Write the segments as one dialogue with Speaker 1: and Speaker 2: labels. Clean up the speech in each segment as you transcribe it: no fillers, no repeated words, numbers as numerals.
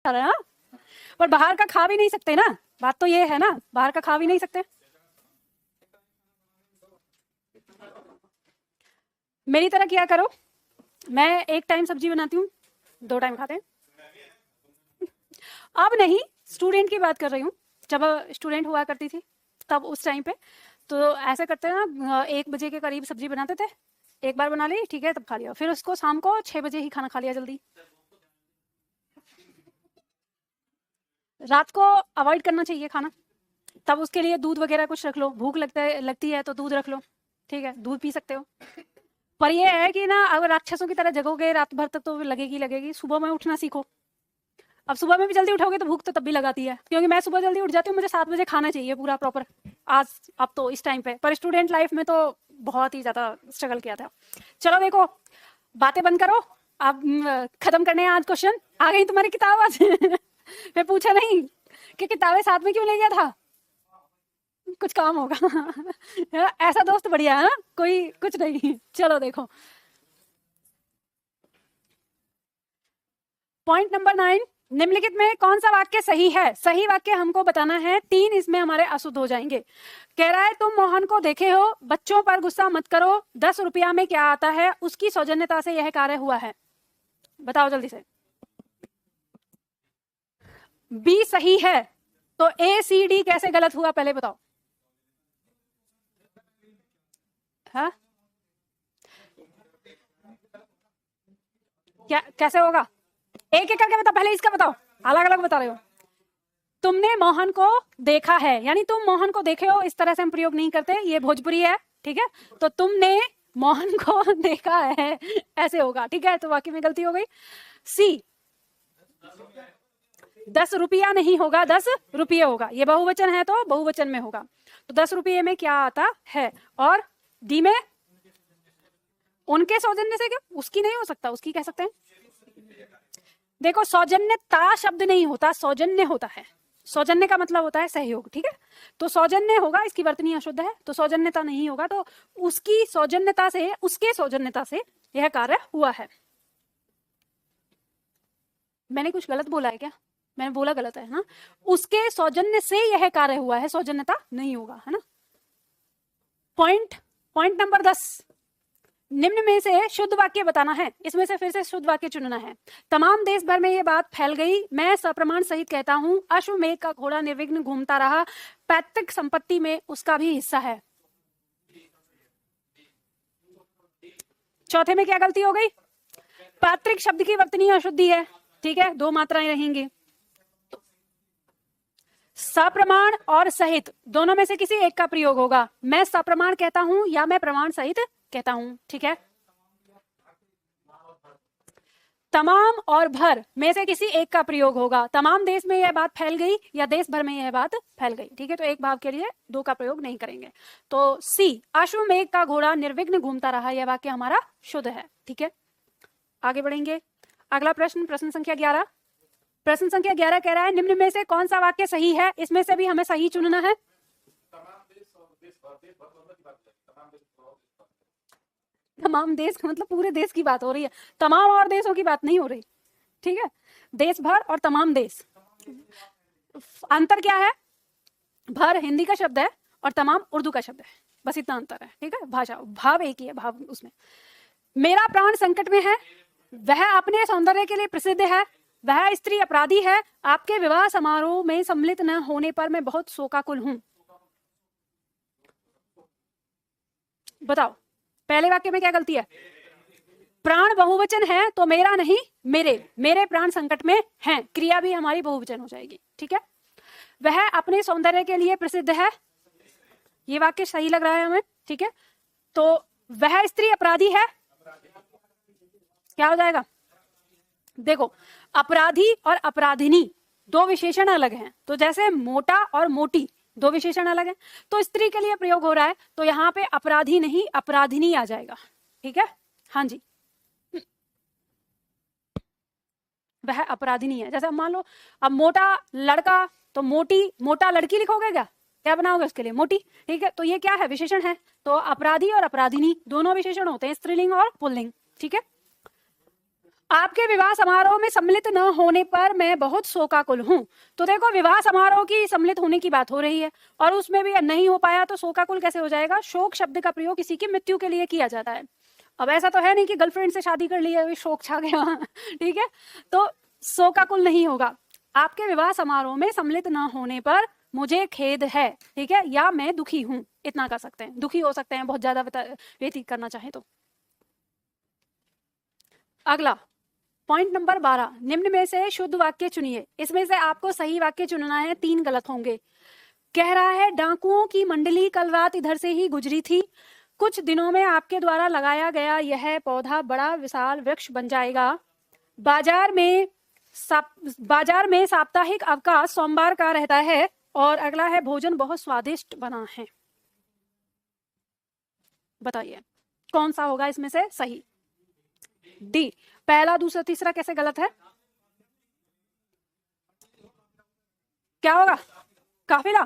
Speaker 1: रहा है ना, पर बाहर का खा भी नहीं सकते ना, बात तो ये है ना, बाहर का खा भी नहीं सकते। मेरी तरह किया करो, मैं एक टाइम सब्जी बनाती हूँ, 2 टाइम खाते हैं। अब नहीं, स्टूडेंट की बात कर रही हूँ, जब स्टूडेंट हुआ करती थी तब उस टाइम पे तो ऐसे करते हैं ना, 1 बजे के करीब सब्जी बनाते थे, एक बार बना ली ठीक है, तब खा लिया, फिर उसको शाम को 6 बजे ही खाना खा लिया जल्दी। रात को अवॉइड करना चाहिए खाना, तब उसके लिए दूध वगैरह कुछ रख लो, भूख लगती है तो दूध रख लो, ठीक है, दूध पी सकते हो। पर ये है कि ना, अगर राक्षसों की तरह जगोगे रात भर तक तो लगेगी, सुबह में उठना सीखो। अब सुबह में भी जल्दी उठोगे तो भूख तो तब भी लगाती है, क्योंकि मैं सुबह जल्दी उठ जाती हूँ, मुझे 7 बजे खाना चाहिए पूरा प्रॉपर आज, अब तो इस टाइम पे, पर स्टूडेंट लाइफ में तो बहुत ही ज्यादा स्ट्रगल किया था। चलो देखो, बातें बंद करो, अब खत्म करने हैं आज क्वेश्चन। आ गई तुम्हारी किताब आज मैं पूछा नहीं कि किताबें साथ में क्यों ले गया था, कुछ काम होगा ऐसा दोस्त बढ़िया है ना, कोई कुछ नहीं। चलो देखो, पॉइंट नंबर 9, निम्नलिखित में कौन सा वाक्य सही है? सही वाक्य हमको बताना है, 3 इसमें हमारे अशुद्ध हो जाएंगे। कह रहा है तुम मोहन को देखे हो, बच्चों पर गुस्सा मत करो, 10 रुपया में क्या आता है, उसकी सौजन्यता से यह कार्य हुआ है। बताओ जल्दी से। बी सही है, तो ए सी डी कैसे गलत हुआ पहले बताओ। हाँ, क्या कैसे होगा? एक एक करके बताओ, पहले इसका बताओ, अलग अलग बता रहे हो। तुमने मोहन को देखा है, यानी तुम मोहन को देखे हो, इस तरह से हम प्रयोग नहीं करते, ये भोजपुरी है, ठीक है। तो तुमने मोहन को देखा है, ऐसे होगा, ठीक है, तो वाक्य में गलती हो गई। सी, 10 रुपया नहीं होगा, 10 रुपये होगा, ये बहुवचन है तो बहुवचन में होगा, तो 10 रुपये में क्या आता है। और डी में उनके सौजन्य से, क्या उसकी नहीं हो सकता, उसकी कह सकते हैं। देखो, सौजन्यता शब्द नहीं होता, सौजन्य होता है, सौजन्य का मतलब होता है सहयोग, ठीक है, तो सौजन्य होगा, इसकी वर्तनी अशुद्ध है तो सौजन्यता नहीं होगा, तो उसकी सौजन्यता से, उसके सौजन्यता से यह कार्य हुआ है। मैंने कुछ गलत बोला है क्या? मैंने बोला गलत है ना, उसके सौजन्य से यह कार्य हुआ है, सौजन्यता नहीं होगा, है ना। पॉइंट नंबर 10, निम्न में से शुद्ध वाक्य बताना है, इसमें से फिर से शुद्ध वाक्य चुनना है। तमाम देश भर में ये बात फैल गई, मैं सप्रमाण सहित कहता हूं, अश्वमेघ का घोड़ा निर्विघ्न घूमता रहा, पैतृक संपत्ति में उसका भी हिस्सा है। चौथे में क्या गलती हो गई? पैतृक शब्द की वर्तनी अशुद्धि है, ठीक है, 2 मात्राएं रहेंगी। सप्रमाण और सहित दोनों में से किसी एक का प्रयोग होगा, मैं सप्रमाण कहता हूं या मैं प्रमाण सहित कहता हूं, ठीक है। तमाम और भर में से किसी एक का प्रयोग होगा, तमाम देश में यह बात फैल गई या देश भर में यह बात फैल गई, ठीक है, तो एक भाव के लिए 2 का प्रयोग नहीं करेंगे। तो सी, अश्वमेघ का घोड़ा निर्विघ्न घूमता रहा, यह वाक्य हमारा शुद्ध है, ठीक है। आगे बढ़ेंगे, अगला प्रश्न, प्रश्न संख्या 11। प्रश्न संख्या 11 कह रहा है निम्न में से कौन सा वाक्य सही है, इसमें से भी हमें सही चुनना है। तमाम देश का मतलब पूरे देश की बात हो रही है, तमाम और देशों की बात नहीं हो रही, ठीक है, देश भर और तमाम देश, अंतर क्या है? भर हिंदी का शब्द है और तमाम उर्दू का शब्द है, बस इतना अंतर है, ठीक है, भाषा भाव एक ही है, भाव उसमें। मेरा प्राण संकट में है, वह अपने सौंदर्य के लिए प्रसिद्ध है, वह स्त्री अपराधी है, आपके विवाह समारोह में सम्मिलित न होने पर मैं बहुत शोकाकुल हूं। बताओ, पहले वाक्य में क्या गलती है? प्राण बहुवचन है तो मेरा नहीं, मेरे प्राण संकट में हैं, क्रिया भी हमारी बहुवचन हो जाएगी, ठीक है। वह अपने सौंदर्य के लिए प्रसिद्ध है, ये वाक्य सही लग रहा है हमें, ठीक है। तो वह स्त्री अपराधी है, क्या हो जाएगा? देखो, अपराधी और अपराधिनी 2 विशेषण अलग हैं, तो जैसे मोटा और मोटी 2 विशेषण अलग हैं, तो स्त्री के लिए प्रयोग हो रहा है, तो यहाँ पे अपराधी नहीं अपराधिनी आ जाएगा, ठीक है। हाँ जी, वह अपराधिनी है, जैसे मान लो अब मोटा लड़का, तो मोटा लड़की लिखोगे क्या बनाओगे उसके लिए? मोटी, ठीक है, तो ये क्या है? विशेषण है, तो अपराधी और अपराधिनी दोनों विशेषण होते हैं, स्त्रीलिंग और पुल्लिंग, ठीक है। आपके विवाह समारोह में सम्मिलित न होने पर मैं बहुत शोकाकुल हूँ। तो देखो विवाह समारोह की सम्मिलित होने की बात हो रही है और उसमें भी नहीं हो पाया तो शोकाकुल कैसे हो जाएगा? शोक शब्द का प्रयोग किसी की मृत्यु के लिए किया जाता है। अब ऐसा तो है नहीं कि गर्लफ्रेंड से शादी कर ली है शोक छा गया ठीक है, तो शोकाकुल नहीं होगा। आपके विवाह समारोह में सम्मिलित न होने पर मुझे खेद है, ठीक है, या मैं दुखी हूं, इतना कर सकते हैं। दुखी हो सकते हैं बहुत ज्यादा व्यतीत करना चाहे तो। अगला पॉइंट नंबर 12, निम्न में से शुद्ध वाक्य चुनिए। इसमें से आपको सही वाक्य चुनना है, 3 गलत होंगे। कह रहा है डाकुओं की मंडली कल रात इधर से ही गुजरी थी। कुछ दिनों में आपके द्वारा लगाया गया यह पौधा बड़ा विशाल वृक्ष बन जाएगा। बाजार में साप्ताहिक अवकाश सोमवार का रहता है। और अगला है भोजन बहुत स्वादिष्ट बना है। बताइए कौन सा होगा इसमें से सही? डी। पहला दूसरा तीसरा कैसे गलत है? क्या होगा? काफिला।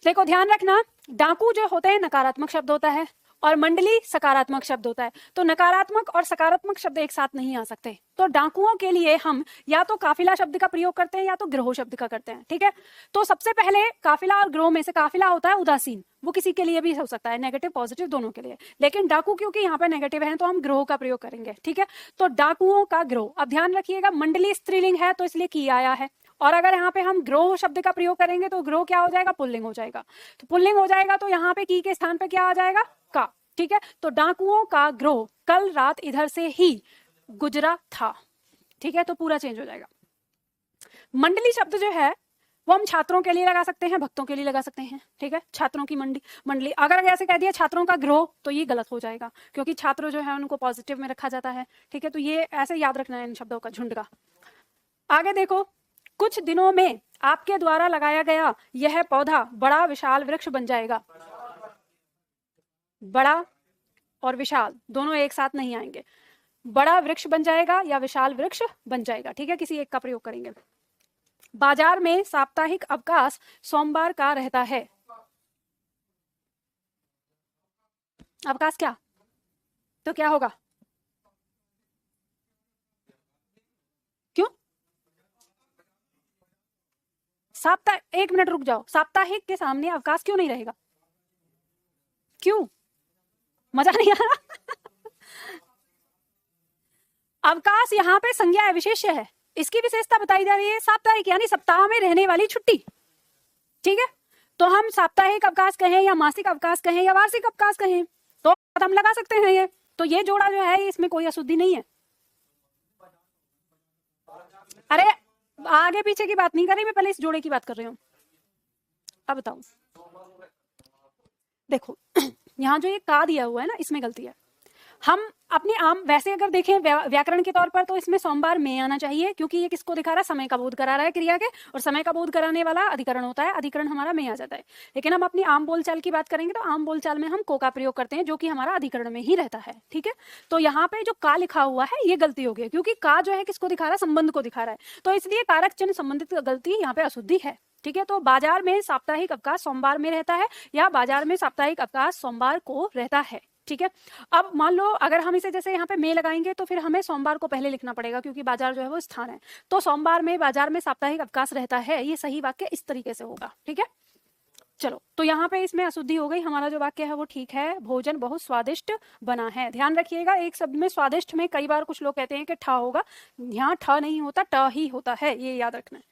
Speaker 1: देखो ध्यान रखना, डाकू जो होते हैं नकारात्मक शब्द होता है और मंडली सकारात्मक शब्द होता है। तो नकारात्मक और सकारात्मक शब्द एक साथ नहीं आ सकते। तो डाकुओं के लिए हम या तो काफिला शब्द का प्रयोग करते हैं या तो गिरोह शब्द का करते हैं, ठीक है। तो सबसे पहले काफिला और गिरोह में से काफिला होता है उदासीन, वो किसी के लिए भी हो सकता है, नेगेटिव पॉजिटिव दोनों के लिए। लेकिन डाकू क्योंकि यहाँ पे नेगेटिव है तो हम गिरोह का प्रयोग करेंगे, ठीक है। तो डाकुओं का गिरोह। अब ध्यान रखिएगा मंडली स्त्रीलिंग है तो इसलिए की आया है, और अगर यहाँ पे हम ग्रोह शब्द का प्रयोग करेंगे तो ग्रोह क्या हो जाएगा? पुल्लिंग हो जाएगा। तो पुल्लिंग हो जाएगा तो यहाँ पे की के स्थान पे क्या आ जाएगा? का, ठीक है। तो डाकुओं का ग्रोह कल रात इधर से ही गुजरा था, ठीक है। तो पूरा चेंज हो जाएगा। मंडली शब्द जो है वो हम छात्रों के लिए लगा सकते हैं, भक्तों के लिए लगा सकते हैं, ठीक है। छात्रों की मंडली अगर ऐसे कह दिया छात्रों का ग्रोह तो ये गलत हो जाएगा, क्योंकि छात्र जो है उनको पॉजिटिव में रखा जाता है, ठीक है। तो ये ऐसे याद रखना है इन शब्दों का, झुंड का। आगे देखो, कुछ दिनों में आपके द्वारा लगाया गया यह पौधा बड़ा विशाल वृक्ष बन जाएगा। बड़ा और विशाल दोनों एक साथ नहीं आएंगे। बड़ा वृक्ष बन जाएगा या विशाल वृक्ष बन जाएगा, ठीक है, किसी एक का प्रयोग करेंगे। बाजार में साप्ताहिक अवकाश सोमवार का रहता है। अवकाश क्या? तो क्या होगा? क्यों? एक मिनट रुक जाओ, साप्ताहिक के सामने अवकाश क्यों नहीं रहेगा? क्यों? मजा नहीं आ रहा? अवकाश यहाँ पे संज्ञा विशेष्य है, इसकी विशेषता बताई जा रही है। साप्ताहिक यानी सप्ताह में रहने वाली छुट्टी, ठीक है। तो हम साप्ताहिक अवकाश कहें या मासिक अवकाश कहें या वार्षिक अवकाश कहें तो हम लगा सकते हैं ये। तो ये जोड़ा जो है इसमें कोई अशुद्धि नहीं है। अरे आगे पीछे की बात नहीं कर रही मैं, पहले इस जोड़े की बात कर रही हूँ। अब बताओ, देखो यहाँ जो ये का दिया हुआ है ना, इसमें गलती है। हम अपने आम वैसे अगर देखें व्याकरण के तौर पर तो इसमें सोमवार में आना चाहिए, क्योंकि ये किसको दिखा रहा है? समय का बोध करा रहा है क्रिया के, और समय का बोध कराने वाला अधिकरण होता है, अधिकरण हमारा में आ जाता है। लेकिन हम अपनी आम बोलचाल की बात करेंगे तो आम बोलचाल में हम को का प्रयोग करते हैं, जो कि हमारा अधिकरण में ही रहता है, ठीक है। तो यहाँ पे जो का लिखा हुआ है ये गलती हो गई, क्योंकि का जो है किसको दिखा रहा है? संबंध को दिखा रहा है। तो इसलिए कारक चिन्ह संबंधित गलती यहाँ पे अशुद्धि है, ठीक है। तो बाजार में साप्ताहिक अवकाश सोमवार में रहता है या बाजार में साप्ताहिक अवकाश सोमवार को रहता है, ठीक है। अब मान लो अगर हम इसे जैसे यहाँ पे में लगाएंगे तो फिर हमें सोमवार को पहले लिखना पड़ेगा, क्योंकि बाजार जो है वो स्थान है। तो सोमवार में बाजार में साप्ताहिक अवकाश रहता है, ये सही वाक्य इस तरीके से होगा, ठीक है। चलो, तो यहाँ पे इसमें अशुद्धि हो गई। हमारा जो वाक्य है वो ठीक है, भोजन बहुत स्वादिष्ट बना है। ध्यान रखिएगा, एक शब्द में स्वादिष्ट में कई बार कुछ लोग कहते हैं कि ठ होगा, यहाँ ठ नहीं होता, ट ही होता है, ये याद रखना है।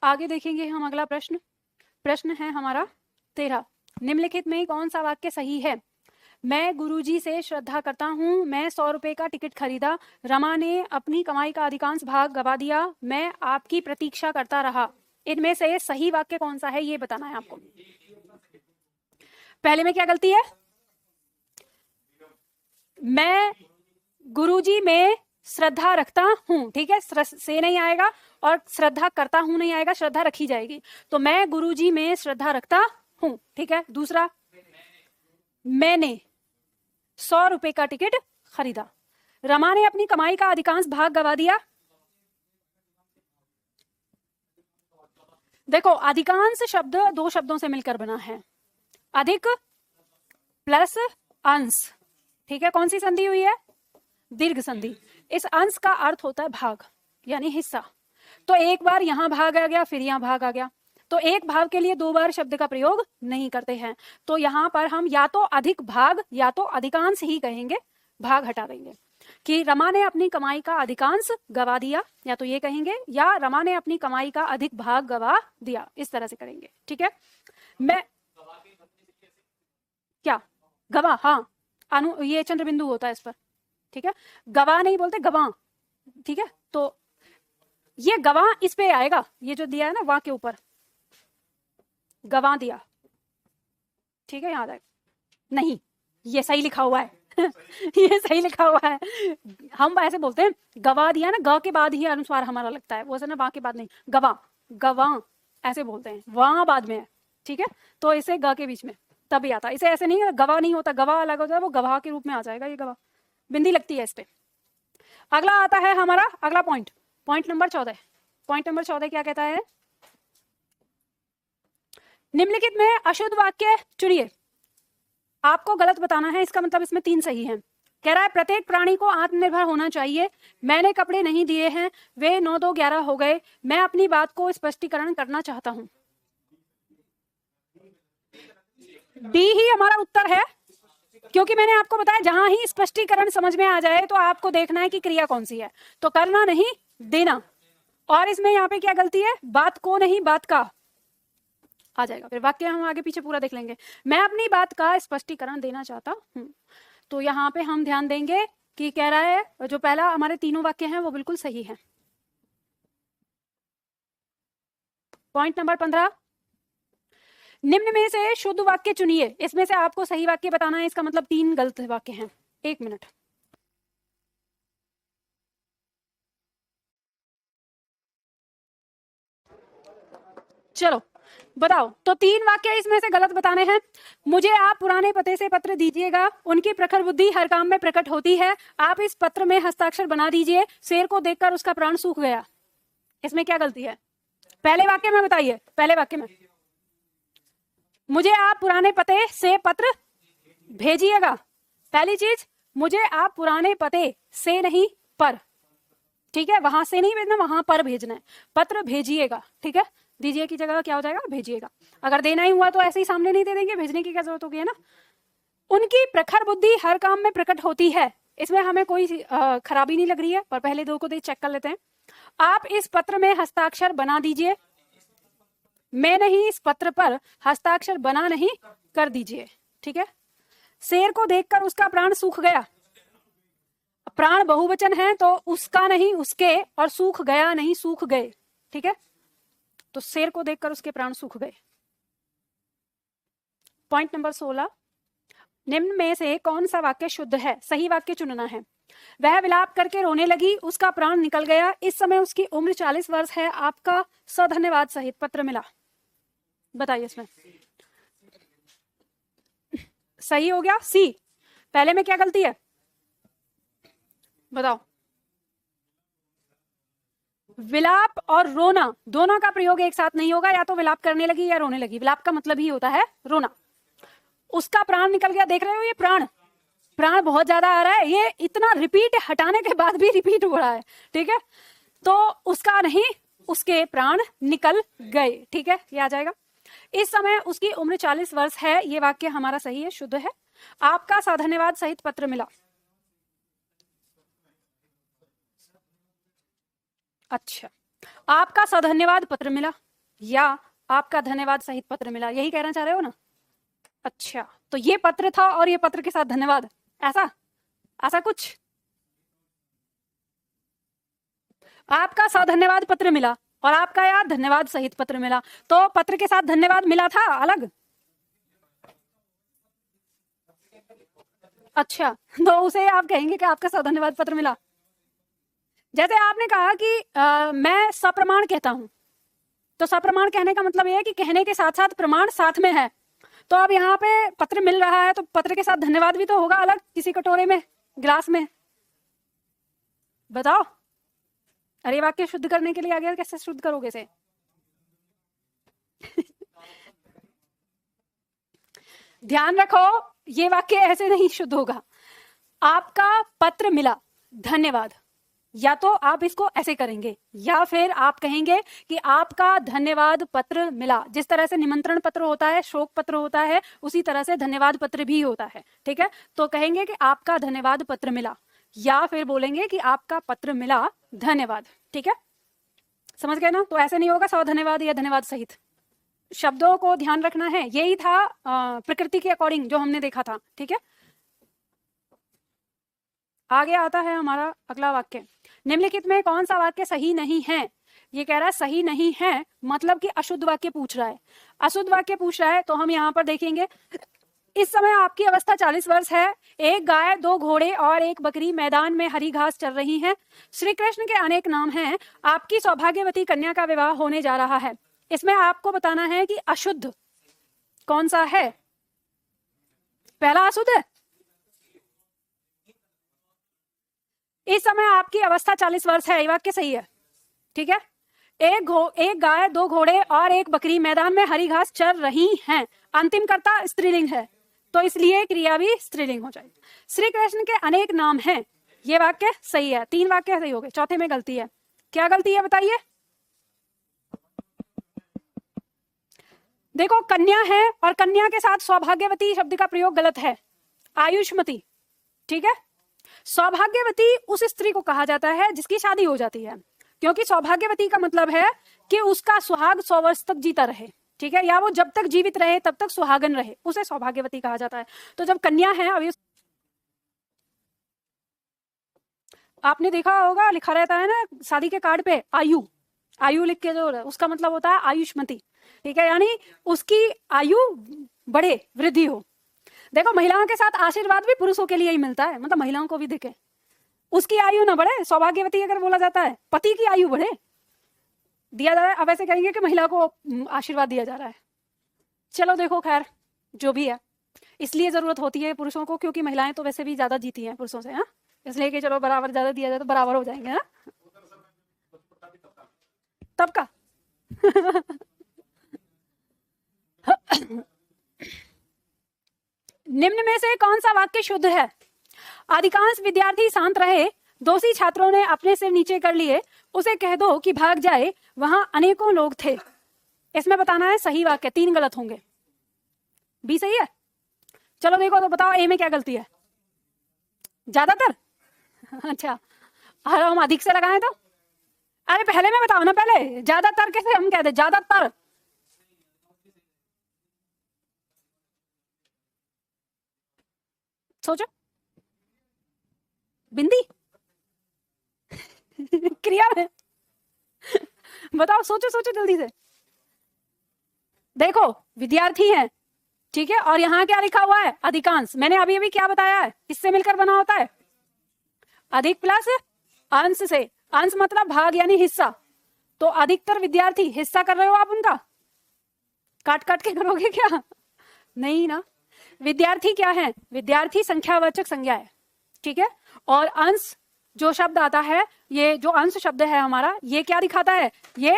Speaker 1: आगे देखेंगे हम अगला प्रश्न है हमारा 13। निम्नलिखित में कौन सा वाक्य सही है? मैं गुरुजी से श्रद्धा करता हूँ, मैं 100 रुपए का टिकट खरीदा, रमा ने अपनी कमाई का अधिकांश भाग गवा दिया, मैं आपकी प्रतीक्षा करता रहा। इनमें से सही वाक्य कौन सा है ये बताना है आपको। पहले में क्या गलती है? मैं गुरुजी में श्रद्धा रखता हूँ, ठीक है, से नहीं आएगा, और श्रद्धा करता हूं नहीं आएगा, श्रद्धा रखी जाएगी। तो मैं गुरुजी में श्रद्धा रखता हूं, ठीक है। दूसरा, मैंने 100 रुपए का टिकट खरीदा, रमा ने अपनी कमाई का अधिकांश भाग गवा दिया। देखो अधिकांश शब्द दो शब्दों से मिलकर बना है, अधिक प्लस अंश, ठीक है। कौन सी संधि हुई है? दीर्घ संधि। इस अंश का अर्थ होता है भाग यानी हिस्सा। तो एक बार यहां भाग आ गया, फिर यहां भाग आ गया, तो एक भाग के लिए दो बार शब्द का प्रयोग नहीं करते हैं। तो यहां पर हम या तो अधिक भाग या तो अधिकांश ही कहेंगे, भाग हटा देंगे कि रमा ने अपनी कमाई का अधिकांश गवा दिया, या तो ये कहेंगे, या रमा ने अपनी कमाई का अधिक भाग गवा दिया, इस तरह से करेंगे, ठीक है। मैं क्या गवा, हाँ ये चंद्र बिंदु होता है इस पर, ठीक है। गवा नहीं बोलते, गवा, ठीक है। तो ये गवा इस पे आएगा, ये जो दिया है ना वहां के ऊपर, गवा दिया, ठीक है, याद आएगा। नहीं, ये सही लिखा हुआ है ये सही लिखा हुआ है। हम ऐसे बोलते हैं गवा दिया ना, ग के बाद ही अनुस्वार हमारा लगता है, वो से ना वहां के बाद नहीं, गवा गवा ऐसे बोलते हैं, वहां बाद में है, ठीक है। तो इसे ग के बीच में तभी आता है, इसे ऐसे नहीं, गवा नहीं होता, गवा अलग होता है, वो गवाह के रूप में आ जाएगा, ये गवा बिंदी लगती है इस पे। अगला आता है हमारा अगला point, point number 14। Point number 14 क्या कहता है? निम्नलिखित में अशुद्ध वाक्य चुनिए। आपको गलत बताना है, इसका मतलब इसमें 3 सही हैं। कह रहा है प्रत्येक प्राणी को आत्मनिर्भर होना चाहिए, मैंने कपड़े नहीं दिए हैं, वे 9 2 11 हो गए, मैं अपनी बात को स्पष्टीकरण करना चाहता हूं। डी ही हमारा उत्तर है, क्योंकि मैंने आपको बताया जहां ही स्पष्टीकरण समझ में आ जाए तो आपको देखना है कि क्रिया कौन सी है, तो करना नहीं देना। और इसमें यहाँ पे क्या गलती है? बात को नहीं बात का आ जाएगा, फिर वाक्य हम आगे पीछे पूरा देख लेंगे। मैं अपनी बात का स्पष्टीकरण देना चाहता हूं, तो यहाँ पे हम ध्यान देंगे कि कह रहा है जो पहला हमारे तीनों वाक्य हैं वो बिल्कुल सही है। पॉइंट नंबर 15, निम्न में से शुद्ध वाक्य चुनिए। इसमें से आपको सही वाक्य बताना है, इसका मतलब 3 गलत वाक्य हैं। 1 मिनट, चलो बताओ। तो 3 वाक्य इसमें से गलत बताने हैं। मुझे आप पुराने पते से पत्र दीजिएगा, उनकी प्रखर बुद्धि हर काम में प्रकट होती है, आप इस पत्र में हस्ताक्षर बना दीजिए, शेर को देखकर उसका प्राण सूख गया। इसमें क्या गलती है? पहले वाक्य में बताइए, पहले वाक्य में मुझे आप पुराने पते से पत्र भेजिएगा। पहली चीज, मुझे आप पुराने पते से नहीं पर, ठीक है, वहां से नहीं भेजना, वहां पर भेजना है, पत्र भेजिएगा, ठीक है। दीजिए की जगह क्या हो जाएगा? भेजिएगा। अगर देना ही हुआ तो ऐसे ही सामने नहीं दे देंगे, भेजने की क्या जरूरत होगी, है ना। उनकी प्रखर बुद्धि हर काम में प्रकट होती है, इसमें हमें कोई खराबी नहीं लग रही है, पर पहले 2 को दे चेक कर लेते हैं। आप इस पत्र में हस्ताक्षर बना दीजिए, मैं नहीं, इस पत्र पर हस्ताक्षर बना नहीं कर दीजिए, ठीक है। शेर को देखकर उसका प्राण सूख गया, प्राण बहुवचन है तो उसका नहीं उसके, और सूख गया नहीं सूख गए, ठीक है। तो शेर को देखकर उसके प्राण सूख गए। पॉइंट नंबर 16, निम्न में से कौन सा वाक्य शुद्ध है? सही वाक्य चुनना है। वह विलाप करके रोने लगी, उसका प्राण निकल गया, इस समय उसकी उम्र 40 वर्ष है, आपका सधन्यवाद सहित पत्र मिला। बताइए इसमें सही हो गया सी। पहले में क्या गलती है बताओ? विलाप और रोना दोनों का प्रयोग एक साथ नहीं होगा, या तो विलाप करने लगी या रोने लगी। विलाप का मतलब ही होता है रोना। उसका प्राण निकल गया, देख रहे हो ये प्राण, प्राण बहुत ज्यादा आ रहा है, ये इतना रिपीट हटाने के बाद भी रिपीट हो रहा है, ठीक है। तो उसका नहीं उसके प्राण निकल गए, ठीक है, ये आ जाएगा। इस समय उसकी उम्र 40 वर्ष है, ये वाक्य हमारा सही है, शुद्ध है। आपका साधन्यवाद सहित पत्र मिला। अच्छा, आपका सधन्यवाद पत्र मिला या आपका धन्यवाद सहित पत्र मिला, यही कहना चाह रहे हो ना? अच्छा, तो ये पत्र था और ये पत्र के साथ धन्यवाद, ऐसा ऐसा कुछ? आपका सधन्यवाद पत्र मिला और आपका यार धन्यवाद सहित पत्र मिला, तो पत्र के साथ धन्यवाद मिला था अलग। अच्छा, तो उसे आप कहेंगे कि आपका सधन्यवाद पत्र मिला। जैसे आपने कहा कि मैं सप्रमाण कहता हूं, तो सप्रमाण कहने का मतलब यह है कि कहने के साथ साथ प्रमाण साथ में है। तो अब यहाँ पे पत्र मिल रहा है तो पत्र के साथ धन्यवाद भी तो होगा अलग, किसी कटोरे में, गिलास में। बताओ, अरे वाक्य शुद्ध करने के लिए आ गया, कैसे शुद्ध करोगे इसे? ध्यान रखो, ये वाक्य ऐसे नहीं शुद्ध होगा। आपका पत्र मिला, धन्यवाद। या तो आप इसको ऐसे करेंगे, या फिर आप कहेंगे कि आपका धन्यवाद पत्र मिला। जिस तरह से निमंत्रण पत्र होता है, शोक पत्र होता है, उसी तरह से धन्यवाद पत्र भी होता है। ठीक है, तो कहेंगे कि आपका धन्यवाद पत्र मिला, या फिर बोलेंगे कि आपका पत्र मिला, धन्यवाद। ठीक है, समझ गए ना? तो ऐसे नहीं होगा सौ धन्यवाद या धन्यवाद सहित। शब्दों को ध्यान रखना है। यही था प्रकृति के अकॉर्डिंग जो हमने देखा था। ठीक है, आगे आता है हमारा अगला वाक्य। निम्नलिखित में कौन सा वाक्य सही नहीं है? ये कह रहा है सही नहीं है, मतलब कि अशुद्ध वाक्य पूछ रहा है। अशुद्ध वाक्य पूछ रहा है तो हम यहाँ पर देखेंगे, इस समय आपकी अवस्था 40 वर्ष है, एक गाय, 2 घोड़े और 1 बकरी मैदान में हरी घास चर रही हैं। श्री कृष्ण के अनेक नाम हैं, आपकी सौभाग्यवती कन्या का विवाह होने जा रहा है। इसमें आपको बताना है कि अशुद्ध कौन सा है। पहला अशुद्ध है, इस समय आपकी अवस्था 40 वर्ष है, ये वाक्य सही है। ठीक है, एक गाय, 2 घोड़े और 1 बकरी मैदान में हरी घास चर रही हैं। अंतिम कर्ता स्त्रीलिंग है, तो इसलिए क्रिया भी स्त्रीलिंग हो जाएगी। श्री कृष्ण के अनेक नाम हैं, ये वाक्य सही है। 3 वाक्य सही हो गए, चौथे में गलती है। क्या गलती है बताइए? देखो, कन्या है और कन्या के साथ सौभाग्यवती शब्द का प्रयोग गलत है, आयुष्मती। ठीक है, सौभाग्यवती उस स्त्री को कहा जाता है जिसकी शादी हो जाती है, क्योंकि सौभाग्यवती का मतलब है कि उसका सुहाग 100 वर्ष तक जीता रहे। ठीक है, या वो जब तक जीवित रहे तब तक सुहागन रहे, उसे सौभाग्यवती कहा जाता है। तो जब कन्या है, अभी आपने देखा होगा लिखा रहता है ना शादी के कार्ड पे आयु, आयु लिख के, जो उसका मतलब होता है आयुष्मती। ठीक है, यानी उसकी आयु बढ़े, वृद्धि हो। देखो, महिलाओं के साथ आशीर्वाद भी पुरुषों के लिए ही मिलता है, मतलब महिलाओं को भी देखे, उसकी आयु ना बढ़े। सौभाग्यवती अगर बोला जाता है, पति की आयु बढ़े, दिया जा रहा है। अब ऐसे कहेंगे कि महिला को आशीर्वाद दिया जा रहा है। चलो देखो, खैर जो भी है, इसलिए जरूरत होती है पुरुषों को, क्योंकि महिलाएं तो वैसे भी ज्यादा जीती हैं पुरुषों से। हाँ, इसलिए कि चलो बराबर ज्यादा दिया जाए तो बराबर हो जाएंगे। हाँ, तब का निम्न में से कौन सा वाक्य शुद्ध है? अधिकांश विद्यार्थी शांत रहे, दोषी छात्रों ने अपने सिर नीचे कर लिए, उसे कह दो कि भाग जाए, वहां अनेकों लोग थे। इसमें बताना है सही वाक्य, 3 गलत होंगे। बी सही है। चलो देखो, तो बताओ ए में क्या गलती है? ज्यादातर। अच्छा, अरे हम अधिक से लगाए तो? अरे पहले में बताओ ना, पहले ज्यादातर कैसे हम कहते? ज्यादातर सोचो, बिंदी क्रिया में बताओ, सोचो सोचो जल्दी से। देखो, विद्यार्थी है, ठीक है, और यहाँ क्या लिखा हुआ है? अधिकांश। मैंने अभी अभी क्या बताया है? इससे मिलकर बना होता है अधिक प्लस अंश से। अंश मतलब भाग यानी हिस्सा। तो अधिकतर विद्यार्थी, हिस्सा कर रहे हो आप उनका? काट काट के करोगे क्या? नहीं ना। विद्यार्थी क्या है? विद्यार्थी संख्यावाचक संज्ञा है। ठीक है, और अंश जो शब्द आता है, ये जो अंश शब्द है हमारा, ये क्या दिखाता है? ये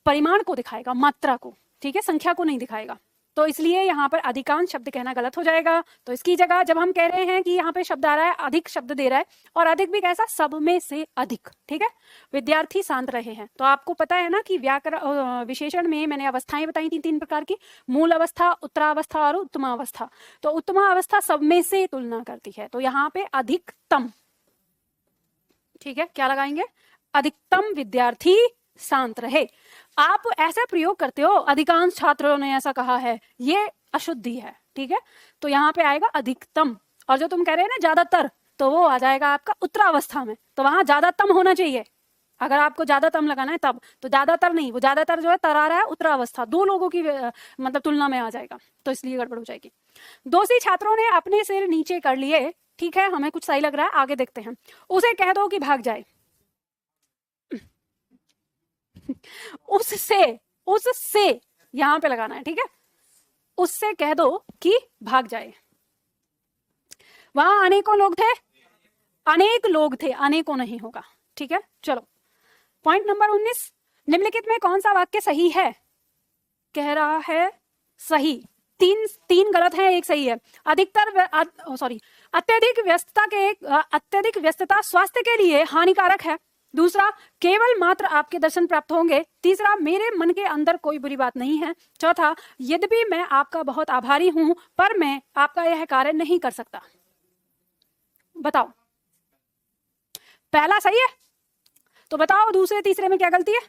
Speaker 1: परिमाण को दिखाएगा, मात्रा को। ठीक है, संख्या को नहीं दिखाएगा। तो इसलिए यहाँ पर अधिकांश शब्द कहना गलत हो जाएगा। तो इसकी जगह जब हम कह रहे हैं कि यहाँ पे शब्द आ रहा है, अधिक शब्द दे रहा है, और अधिक भी कैसा? सब में से अधिक। ठीक है, विद्यार्थी शांत रहे हैं। तो आपको पता है ना कि व्याकरण विशेषण में मैंने अवस्थाएं बताई थी 3 प्रकार की, मूल अवस्था, उत्तरावस्था और उत्तमावस्था। तो उत्तमावस्था सब में से तुलना करती है, तो यहाँ पे अधिकतम। ठीक है, क्या लगाएंगे? अधिकतम विद्यार्थी शांत रहे। आप ऐसा प्रयोग करते हो, अधिकांश छात्रों ने ऐसा कहा है, ये अशुद्धि है। ठीक है, तो यहाँ पे आएगा अधिकतम। और जो तुम कह रहे हैं ना ज्यादातर, तो वो आ जाएगा आपका उत्तरावस्था में, तो वहां ज्यादातम होना चाहिए। अगर आपको ज्यादातम लगाना है तब, तो ज्यादातर नहीं, वो ज्यादातर जो है तर आ रहा है उत्तरावस्था, 2 लोगों की मतलब तुलना में आ जाएगा, तो इसलिए गड़बड़ हो जाएगी। दोषी छात्रों ने अपने सिर नीचे कर लिए। ठीक है, हमें कुछ सही लग रहा है, आगे देखते हैं। उसे कह दो कि भाग जाए। उससे यहां पे लगाना है। ठीक है, उससे कह दो कि भाग जाए। वहां अनेकों लोग थे, अनेक लोग थे, अनेकों नहीं होगा। ठीक है, चलो पॉइंट नंबर 19, निम्नलिखित में कौन सा वाक्य सही है? कह रहा है सही। तीन तीन गलत है, एक सही है। अत्यधिक व्यस्तता स्वास्थ्य के लिए हानिकारक है। दूसरा, केवल मात्र आपके दर्शन प्राप्त होंगे। तीसरा, मेरे मन के अंदर कोई बुरी बात नहीं है। चौथा, यद्यपि मैं आपका बहुत आभारी हूं पर मैं आपका यह कार्य नहीं कर सकता। बताओ, पहला सही है तो बताओ दूसरे तीसरे में क्या गलती है?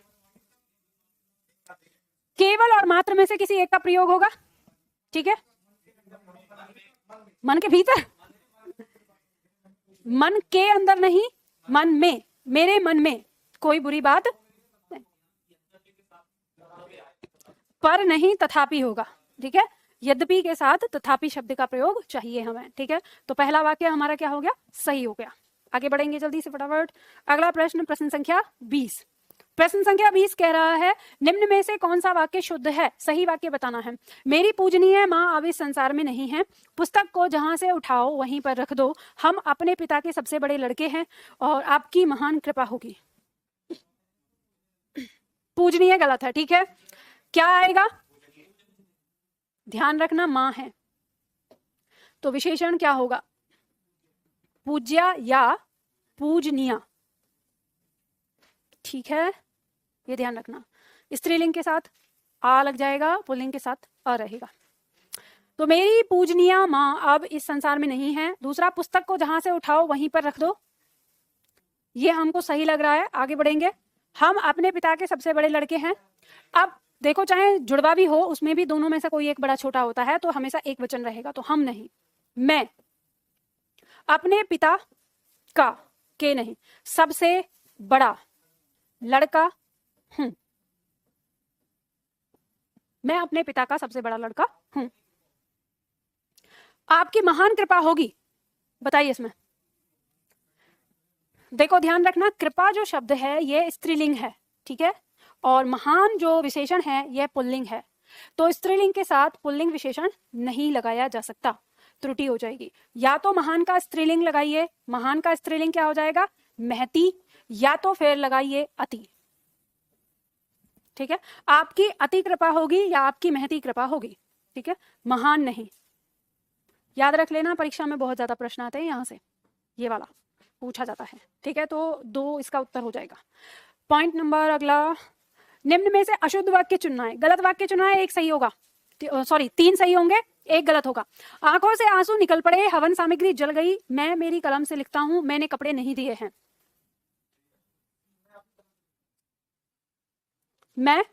Speaker 1: केवल और मात्र में से किसी एक का प्रयोग होगा, ठीक है। मन के भीतर, मन के अंदर नहीं, मन में, मेरे मन में कोई बुरी बात पर नहीं तथापि होगा, ठीक है। यद्यपि के साथ तथापि शब्द का प्रयोग चाहिए हमें, ठीक है। तो पहला वाक्य हमारा क्या हो गया? सही हो गया। आगे बढ़ेंगे जल्दी से फटाफट। अगला प्रश्न, प्रश्न संख्या 20। प्रश्न संख्या 20 कह रहा है, निम्न में से कौन सा वाक्य शुद्ध है? सही वाक्य बताना है। मेरी पूजनीय माँ अब इस संसार में नहीं है। पुस्तक को जहां से उठाओ वहीं पर रख दो। हम अपने पिता के सबसे बड़े लड़के हैं और आपकी महान कृपा होगी। पूजनीय गलत है, ठीक है। क्या आएगा? ध्यान रखना, माँ है तो विशेषण क्या होगा? पूज्या या पूजनीय, ठीक है, ये ध्यान रखना। स्त्रीलिंग के साथ आ लग जाएगा, पुल्लिंग के साथ अ रहेगा। तो मेरी पूजनीय माँ अब इस संसार में नहीं है। दूसरा, पुस्तक को जहां से उठाओ वहीं पर रख दो, ये हमको सही लग रहा है। आगे बढ़ेंगे। हम अपने पिता के सबसे बड़े लड़के हैं। अब देखो, चाहे जुड़वा भी हो उसमें भी दोनों में से कोई एक बड़ा छोटा होता है तो हमेशा एक वचन रहेगा, तो हम नहीं, मैं अपने पिता का, के नहीं, सबसे बड़ा लड़का हूं। मैं अपने पिता का सबसे बड़ा लड़का हूं। आपकी महान कृपा होगी, बताइए इसमें। देखो ध्यान रखना, कृपा जो शब्द है ये स्त्रीलिंग है, ठीक है, और महान जो विशेषण है यह पुल्लिंग है। तो स्त्रीलिंग के साथ पुल्लिंग विशेषण नहीं लगाया जा सकता, त्रुटि हो जाएगी। या तो महान का स्त्रीलिंग लगाइए, महान का स्त्रीलिंग क्या हो जाएगा? महती, या तो फिर लगाइए अति, ठीक है। आपकी अति कृपा होगी या आपकी महती कृपा होगी, ठीक है, महान नहीं। याद रख लेना, परीक्षा में बहुत ज्यादा प्रश्न आते हैं यहां से, ये वाला पूछा जाता है, ठीक है। तो 2 इसका उत्तर हो जाएगा। पॉइंट नंबर अगला, निम्न में से अशुद्ध वाक्य चुनना है। गलत वाक्य चुनना है, एक सही होगा, सॉरी 3 सही होंगे, एक गलत होगा। आंखों से आंसू निकल पड़े, हवन सामग्री जल गई, मैं मेरी कलम से लिखता हूं, मैंने कपड़े नहीं दिए हैं। मैं,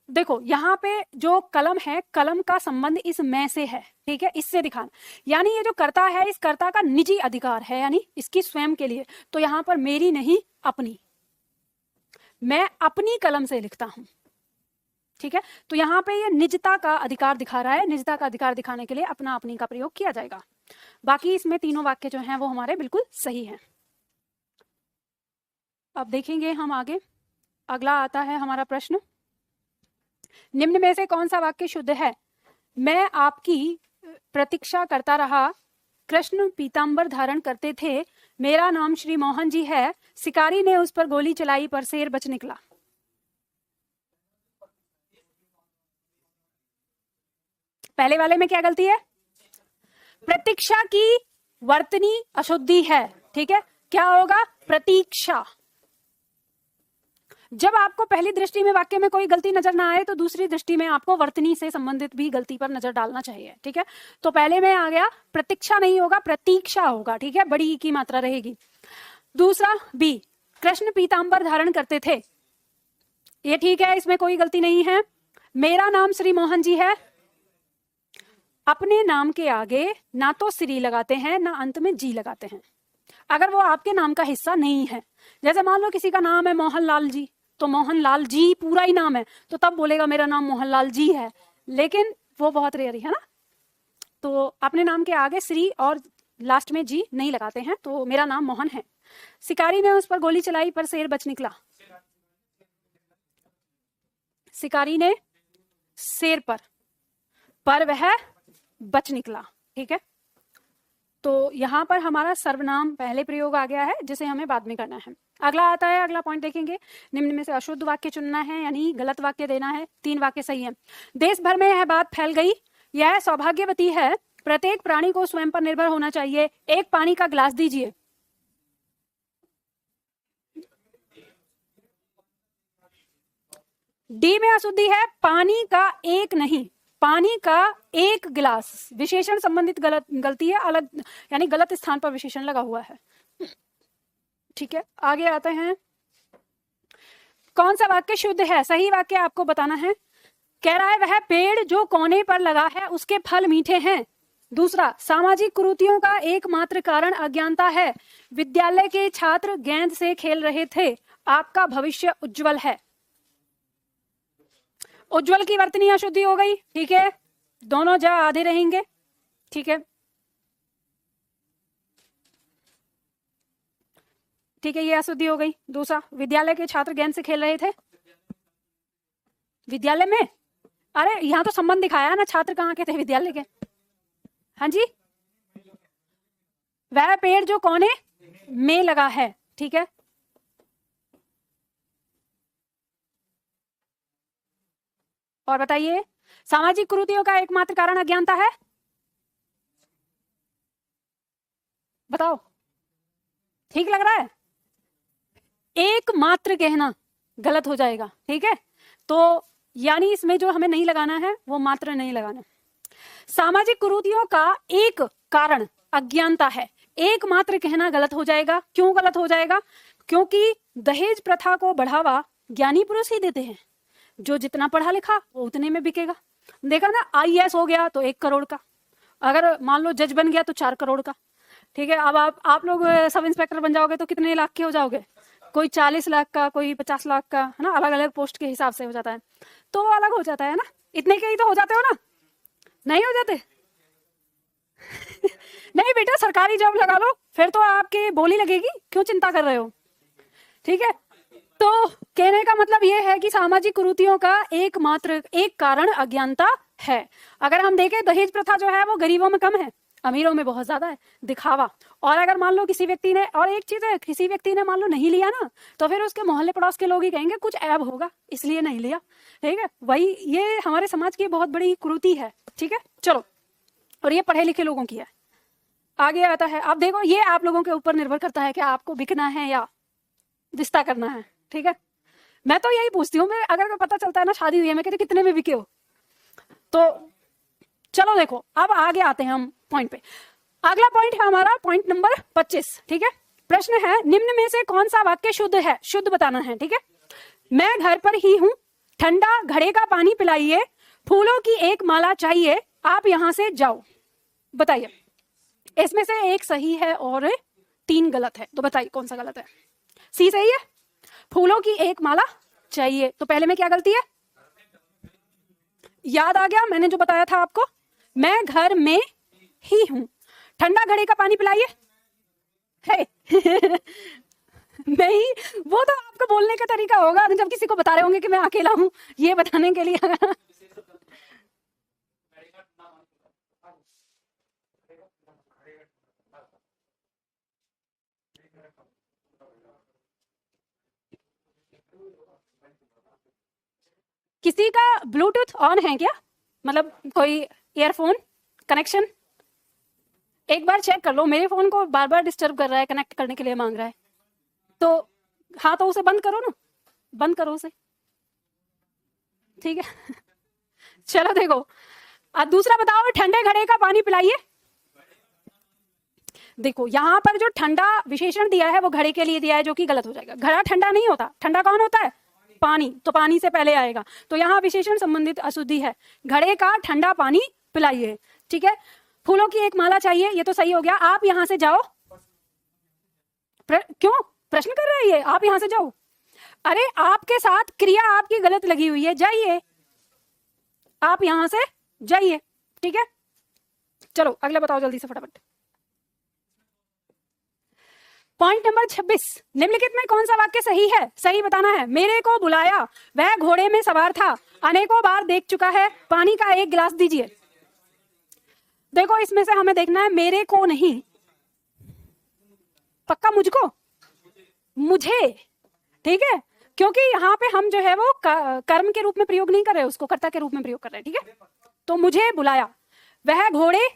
Speaker 1: देखो यहाँ पे जो कलम है, कलम का संबंध इस मैं से है, ठीक है, इससे दिखाना। यानी ये जो कर्ता है, इस कर्ता का निजी अधिकार है, यानी इसकी स्वयं के लिए। तो यहाँ पर मेरी नहीं, अपनी, मैं अपनी कलम से लिखता हूं, ठीक है। तो यहाँ पे ये निजता का अधिकार दिखा रहा है, निजता का अधिकार दिखाने के लिए अपना अपनी का प्रयोग किया जाएगा। बाकी इसमें तीनों वाक्य जो हैं वो हमारे बिल्कुल सही हैं। अब देखेंगे हम आगे। अगला आता है हमारा प्रश्न, निम्न में से कौन सा वाक्य शुद्ध है? मैं आपकी प्रतीक्षा करता रहा, कृष्ण पीतांबर धारण करते थे, मेरा नाम श्री मोहन जी है, शिकारी ने उस पर गोली चलाई पर शेर बच निकला। पहले वाले में क्या गलती है? प्रतीक्षा की वर्तनी अशुद्धि है, ठीक है, क्या होगा? प्रतीक्षा। जब आपको पहली दृष्टि में वाक्य में कोई गलती नजर ना आए तो दूसरी दृष्टि में आपको वर्तनी से संबंधित भी गलती पर नजर डालना चाहिए, ठीक है। तो पहले में आ गया, प्रतीक्षा नहीं होगा, प्रतीक्षा होगा, ठीक है, बड़ी की मात्रा रहेगी। दूसरा बी, कृष्ण पीतांबर धारण करते थे, ये ठीक है, इसमें कोई गलती नहीं है। मेरा नाम श्री मोहन जी है, अपने नाम के आगे ना तो श्री लगाते हैं ना अंत में जी लगाते हैं, अगर वो आपके नाम का हिस्सा नहीं है। जैसे मान लो किसी का नाम है मोहनलाल जी, तो मोहनलाल जी पूरा ही नाम है, तो तब बोलेगा मेरा नाम मोहनलाल जी है, लेकिन वो बहुत रेयर है ना। तो अपने नाम के आगे श्री और लास्ट में जी नहीं लगाते हैं, तो मेरा नाम मोहन है। शिकारी ने उस पर गोली चलाई पर शेर बच निकला, शिकारी ने शेर पर वह बच निकला, ठीक है। तो यहाँ पर हमारा सर्वनाम पहले प्रयोग आ गया है, जिसे हमें बाद में करना है। अगला आता है, अगला पॉइंट देखेंगे, निम्न में से अशुद्ध वाक्य चुनना है, यानी गलत वाक्य देना है। 3 वाक्य सही है। देश भर में यह बात फैल गई, यह सौभाग्यवती है, प्रत्येक प्राणी को स्वयं पर निर्भर होना चाहिए। एक पानी का ग्लास दीजिए। डी में अशुद्धि है, पानी का एक नहीं, पानी का एक गिलास। विशेषण संबंधित गलती है, अलग यानी गलत स्थान पर विशेषण लगा हुआ है। ठीक है, आगे आते हैं। कौन सा वाक्य शुद्ध है? सही वाक्य आपको बताना है। कह रहा है वह पेड़ जो कोने पर लगा है उसके फल मीठे हैं। दूसरा, सामाजिक कुरीतियों का एकमात्र कारण अज्ञानता है। विद्यालय के छात्र गेंद से खेल रहे थे। आपका भविष्य उज्जवल है। उज्जवल की वर्तनी अशुद्धि हो गई। ठीक है, दोनों जा आधे रहेंगे। ठीक है, ठीक है, ये अशुद्धि हो गई। दूसरा, विद्यालय के छात्र गेंद से खेल रहे थे। विद्यालय में, अरे यहाँ तो संबंध दिखाया ना, छात्र कहाँ के थे? विद्यालय के। हाँ जी, वह पेड़ जो कोने में लगा है। ठीक है, और बताइए, सामाजिक कुरीतियों का एकमात्र कारण अज्ञानता है। बताओ, ठीक लग रहा है? एकमात्र कहना गलत हो जाएगा। ठीक है, तो यानी इसमें जो हमें नहीं लगाना है वो मात्र नहीं लगाना। सामाजिक कुरीतियों का एक कारण अज्ञानता है, एकमात्र कहना गलत हो जाएगा। क्यों गलत हो जाएगा? क्योंकि दहेज प्रथा को बढ़ावा ज्ञानी पुरुष ही देते हैं। जो जितना पढ़ा लिखा वो उतने में बिकेगा। देखा ना, IAS हो गया तो 1 करोड़ का, अगर मान लो जज बन गया तो 4 करोड़ का। ठीक है, अब आप लोग सब इंस्पेक्टर बन जाओगे तो कितने लाख के हो जाओगे? कोई 40 लाख का, कोई 50 लाख का, है ना, अलग अलग पोस्ट के हिसाब से हो जाता है। तो अलग हो जाता है ना, इतने के ही तो हो जाते हो ना, नहीं हो जाते? नहीं बेटा, सरकारी जॉब लगा लो, फिर तो आपकी बोली लगेगी, क्यों चिंता कर रहे हो? ठीक है, तो कहने का मतलब ये है कि सामाजिक कुरीतियों का एकमात्र एक कारण अज्ञानता है। अगर हम देखें, दहेज प्रथा जो है वो गरीबों में कम है, अमीरों में बहुत ज्यादा है, दिखावा। और अगर मान लो किसी व्यक्ति ने, और एक चीज है, किसी व्यक्ति ने मान लो नहीं लिया ना, तो फिर उसके मोहल्ले पड़ोस के लोग ही कहेंगे कुछ ऐब होगा इसलिए नहीं लिया। ठीक है, वही ये हमारे समाज की बहुत बड़ी कुरीति है। ठीक है, चलो, और ये पढ़े लिखे लोगों की है। आगे आता है, अब देखो, ये आप लोगों के ऊपर निर्भर करता है कि आपको बिकना है या रिश्ता करना है। ठीक है, मैं तो यही पूछती हूँ, मैं अगर पता चलता है ना शादी हुई है, मैं कहती कितने में बिके हो। तो चलो देखो, अब आगे आते हैं हम पॉइंट पे। अगला पॉइंट है हमारा पॉइंट नंबर 25। ठीक है, प्रश्न है, निम्न में से कौन सा वाक्य शुद्ध है? शुद्ध बताना है। ठीक है, मैं घर पर ही हूँ, ठंडा घड़े का पानी पिलाइए, फूलों की एक माला चाहिए, आप यहाँ से जाओ। बताइए, इसमें से एक सही है और 3 गलत है, तो बताइए कौन सा गलत है? सी सही है, फूलों की एक माला चाहिए। तो पहले में क्या गलती है? याद आ गया मैंने जो बताया था आपको, मैं घर में ही हूं, ठंडा घड़े का पानी पिलाइए है। नहीं, वो तो आपका बोलने का तरीका होगा जब किसी को बता रहे होंगे कि मैं अकेला हूं, ये बताने के लिए। किसी का ब्लूटूथ ऑन है क्या? मतलब कोई ईयरफोन कनेक्शन? एक बार चेक कर लो, मेरे फोन को बार बार डिस्टर्ब कर रहा है, कनेक्ट करने के लिए मांग रहा है। तो हाँ, तो उसे बंद करो ना, बंद करो उसे। ठीक है, चलो देखो, अब दूसरा बताओ, ठंडे घड़े का पानी पिलाइए। देखो, यहाँ पर जो ठंडा विशेषण दिया है वो घड़े के लिए दिया है, जो कि गलत हो जाएगा। घड़ा ठंडा नहीं होता, ठंडा कौन होता है? पानी, तो पानी से पहले आएगा, तो यहाँ विशेषण संबंधित अशुद्धि है। घड़े का ठंडा पानी पिलाइए। ठीक है, फूलों की एक माला चाहिए, ये तो सही हो गया। आप यहाँ से जाओ, क्यों प्रश्न कर रहे हैं? आप यहाँ से जाओ, अरे आपके साथ क्रिया आपकी गलत लगी हुई है, जाइए, आप यहाँ से जाइए। ठीक है, चलो अगला बताओ जल्दी से फटाफट। पॉइंट नंबर 26, निम्नलिखित में कौन सा वाक्य सही है? सही बताना है। मेरे को बुलाया, वह घोड़े में सवार था, अनेकों बार देख चुका है, पानी का एक गिलास दीजिए। देखो, इसमें से हमें देखना है मेरे को नहीं, पक्का मुझको, मुझे। ठीक है, क्योंकि यहाँ पे हम जो है वो कर्म के रूप में प्रयोग नहीं कर रहे, उसको कर्ता के रूप में प्रयोग कर रहे हैं। ठीक है, तो मुझे बुलाया, वह घोड़े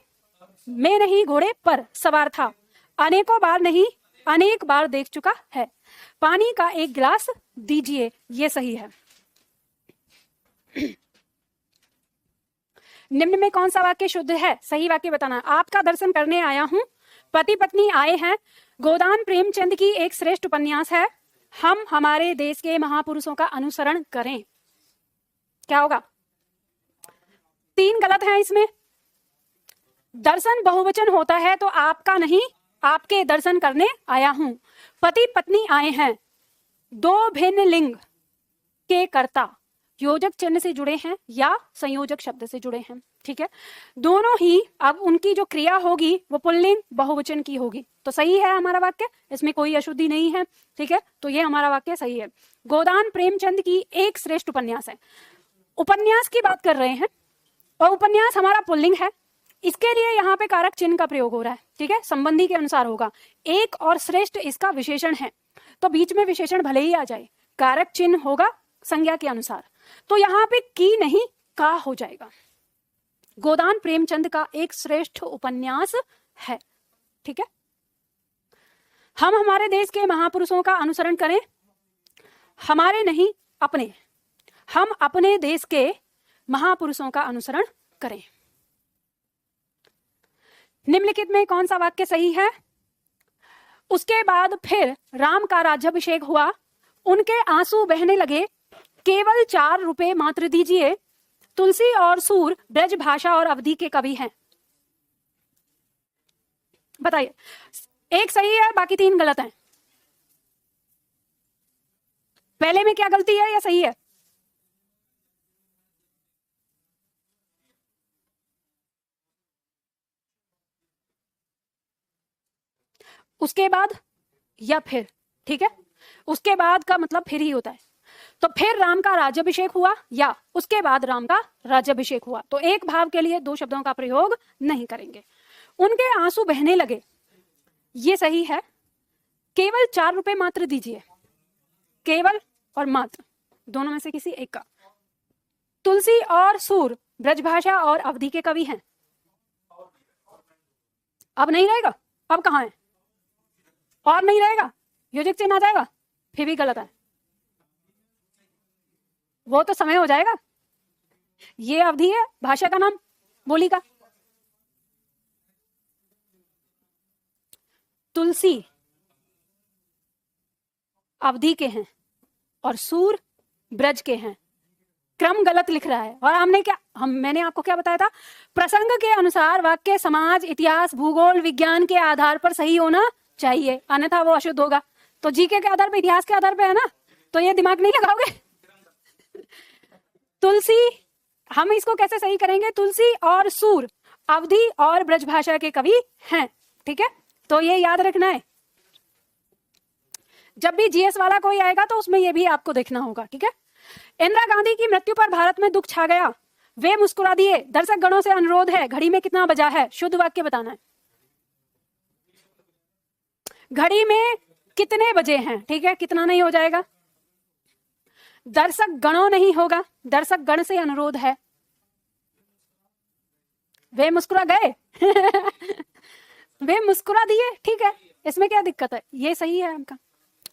Speaker 1: में नहीं घोड़े पर सवार था, अनेकों बार नहीं अनेक बार देख चुका है। पानी का एक गिलास दीजिए, ये सही है। निम्न में कौन सा वाक्य शुद्ध है? सही वाक्य बताना। आपका दर्शन करने आया हूं, पति पत्नी आए हैं, गोदान प्रेमचंद की एक श्रेष्ठ उपन्यास है, हम हमारे देश के महापुरुषों का अनुसरण करें। क्या होगा? 3 गलत हैं इसमें। दर्शन बहुवचन होता है तो आपका नहीं, आपके दर्शन करने आया हूं। पति पत्नी आए हैं, 2 भिन्न लिंग के कर्ता योजक चिन्ह से जुड़े हैं या संयोजक शब्द से जुड़े हैं। ठीक है, दोनों ही अब उनकी जो क्रिया होगी वो पुल्लिंग बहुवचन की होगी। तो सही है हमारा वाक्य, इसमें कोई अशुद्धि नहीं है। ठीक है, तो ये हमारा वाक्य सही है। गोदान प्रेमचंद की एक श्रेष्ठ उपन्यास है। उपन्यास की बात कर रहे हैं और उपन्यास हमारा पुल्लिंग है, इसके लिए यहाँ पे कारक चिन्ह का प्रयोग हो रहा है। ठीक है, संबंधी के अनुसार होगा। एक और श्रेष्ठ इसका विशेषण है, तो बीच में विशेषण भले ही आ जाए, कारक चिन्ह होगा संज्ञा के अनुसार। तो यहाँ पे की नहीं का हो जाएगा। गोदान प्रेमचंद का एक श्रेष्ठ उपन्यास है। ठीक है, हम हमारे देश के महापुरुषों का अनुसरण करें, हमारे नहीं अपने, हम अपने देश के महापुरुषों का अनुसरण करें। निम्नलिखित में कौन सा वाक्य सही है? उसके बाद फिर राम का राज्याभिषेक हुआ, उनके आंसू बहने लगे, केवल 4 रुपए मात्र दीजिए। तुलसी और सूर ब्रज भाषा और अवधि के कवि हैं। बताइए, एक सही है, बाकी 3 गलत हैं। पहले में क्या गलती है या सही है? उसके बाद या फिर। ठीक है, उसके बाद का मतलब फिर ही होता है। तो फिर राम का राज्याभिषेक हुआ या उसके बाद राम का राज्याभिषेक हुआ, तो एक भाव के लिए 2 शब्दों का प्रयोग नहीं करेंगे। उनके आंसू बहने लगे, ये सही है। केवल 4 रुपए मात्र दीजिए, केवल और मात्र दोनों में से किसी एक का। तुलसी और सूर ब्रजभाषा और अवधि के कवि हैं। अब नहीं रहेगा, अब कहाँ है? और नहीं रहेगा, योजक चिन्ह आ जाएगा, फिर भी गलत है। वो तो समय हो जाएगा। ये अवधि है, भाषा का नाम, बोली का। तुलसी अवधि के हैं और सूर ब्रज के हैं। क्रम गलत लिख रहा है। और मैंने आपको क्या बताया था? प्रसंग के अनुसार वाक्य समाज, इतिहास, भूगोल, विज्ञान के आधार पर सही होना चाहिए, अन्यथा वो अशुद्ध होगा। तो जीके के आधार पर, इतिहास के आधार पर है ना, तो ये दिमाग नहीं लगाओगे। तुलसी, हम इसको कैसे सही करेंगे? तुलसी और सूर अवधि और ब्रजभाषा के कवि हैं। ठीक है, तो ये याद रखना है। जब भी जीएस वाला कोई आएगा तो उसमें ये भी आपको देखना होगा। ठीक है, इंदिरा गांधी की मृत्यु पर भारत में दुख छा गया, वे मुस्कुरा दिए, दर्शक गणों से अनुरोध है, घड़ी में कितना बजा है? शुद्ध वाक्य बताना है। घड़ी में कितने बजे हैं? ठीक है, कितना नहीं हो जाएगा, दर्शक गणों नहीं होगा, दर्शक गण से अनुरोध है। वे मुस्कुरा गए वे मुस्कुरा दिए। ठीक है, इसमें क्या दिक्कत है? ये सही है आपका।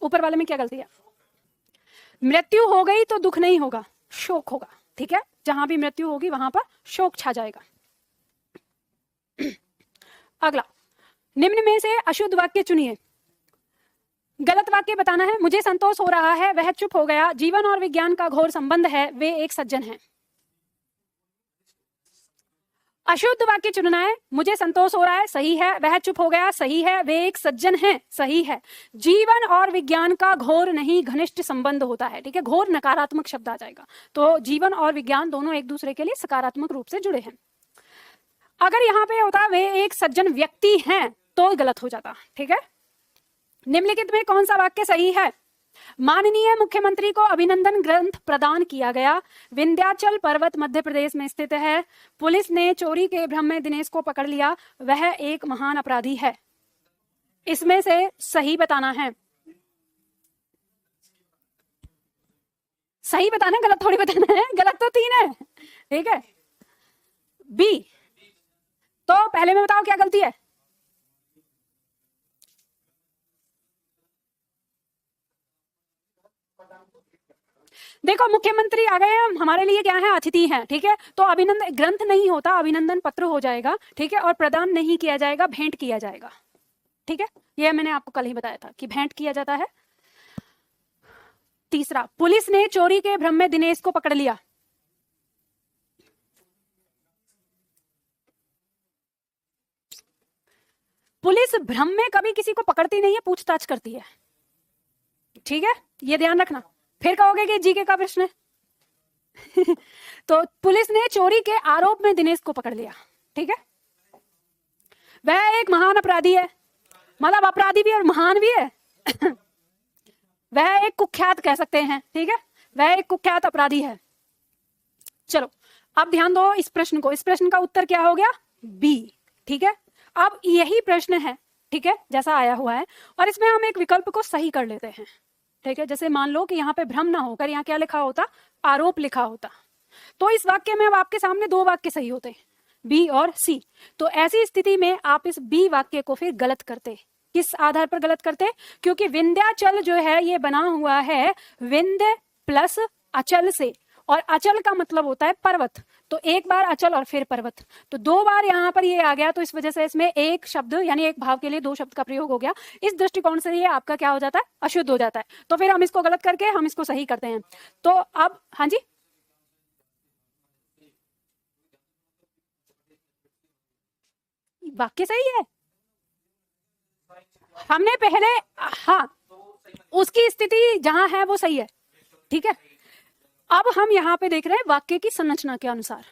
Speaker 1: ऊपर वाले में क्या गलती है? मृत्यु हो गई तो दुख नहीं होगा, शोक होगा। ठीक है, जहां भी मृत्यु होगी वहां पर शोक छा जाएगा। अगला, निम्न में से अशुद्ध वाक्य चुनिए। गलत वाक्य बताना है। मुझे संतोष हो रहा है, वह चुप हो गया, जीवन और विज्ञान का घोर संबंध है, वे एक सज्जन हैं। अशुद्ध वाक्य चुनना है। मुझे संतोष हो रहा है, सही है। वह चुप हो गया, सही है। वे एक सज्जन हैं, सही है। जीवन और विज्ञान का घोर नहीं घनिष्ठ संबंध होता है। ठीक है, घोर नकारात्मक शब्द आ जाएगा। तो जीवन और विज्ञान दोनों एक दूसरे के लिए सकारात्मक रूप से जुड़े हैं। अगर यहाँ पे होता वे एक सज्जन व्यक्ति हैं तो गलत हो जाता। ठीक है, निम्नलिखित में कौन सा वाक्य सही है? माननीय मुख्यमंत्री को अभिनंदन ग्रंथ प्रदान किया गया, विंध्याचल पर्वत मध्य प्रदेश में स्थित है, पुलिस ने चोरी के भ्रम में दिनेश को पकड़ लिया, वह एक महान अपराधी है। इसमें से सही बताना है। सही बताना है, गलत थोड़ी बताना है। गलत तो 3 है। ठीक है, बी तो पहले में बताओ क्या गलती है? देखो मुख्यमंत्री आ गए हैं, हमारे लिए क्या है, अतिथि हैं, ठीक है। तो अभिनंदन ग्रंथ नहीं होता, अभिनंदन पत्र हो जाएगा, ठीक है। और प्रदान नहीं किया जाएगा, भेंट किया जाएगा, ठीक है। ये मैंने आपको कल ही बताया था कि भेंट किया जाता है। तीसरा, पुलिस ने चोरी के भ्रम में दिनेश को पकड़ लिया। पुलिस भ्रम में कभी किसी को पकड़ती नहीं है, पूछताछ करती है, ठीक है, ये ध्यान रखना। फिर कहोगे कि जीके का प्रश्न है तो पुलिस ने चोरी के आरोप में दिनेश को पकड़ लिया, ठीक है। वह एक महान अपराधी है, मतलब अपराधी भी और महान भी है वह एक कुख्यात कह सकते हैं, ठीक है, वह एक कुख्यात अपराधी है। चलो अब ध्यान दो इस प्रश्न को, इस प्रश्न का उत्तर क्या हो गया, बी, ठीक है। अब यही प्रश्न है, ठीक है, जैसा आया हुआ है, और इसमें हम एक विकल्प को सही कर लेते हैं, ठीक है। जैसे मान लो कि यहाँ पे भ्रम ना होकर यहाँ क्या लिखा होता, आरोप लिखा होता, तो इस वाक्य में अब आपके सामने दो वाक्य सही होते, बी और सी। तो ऐसी स्थिति में आप इस बी वाक्य को फिर गलत करते। किस आधार पर गलत करते? क्योंकि विंध्याचल जो है ये बना हुआ है विंध्य प्लस अचल से, और अचल का मतलब होता है पर्वत। तो एक बार अचल और फिर पर्वत, तो दो बार यहाँ पर ये आ गया, तो इस वजह से इसमें एक शब्द यानी एक भाव के लिए दो शब्द का प्रयोग हो गया। इस दृष्टिकोण से ये आपका क्या हो जाता है, अशुद्ध हो जाता है। तो फिर हम इसको गलत करके हम इसको सही करते हैं। तो अब हाँ जी, वाक्य सही है, हमने पहले, हाँ, उसकी स्थिति जहां है वो सही है, ठीक है। अब हम यहाँ पे देख रहे हैं वाक्य की संरचना के अनुसार,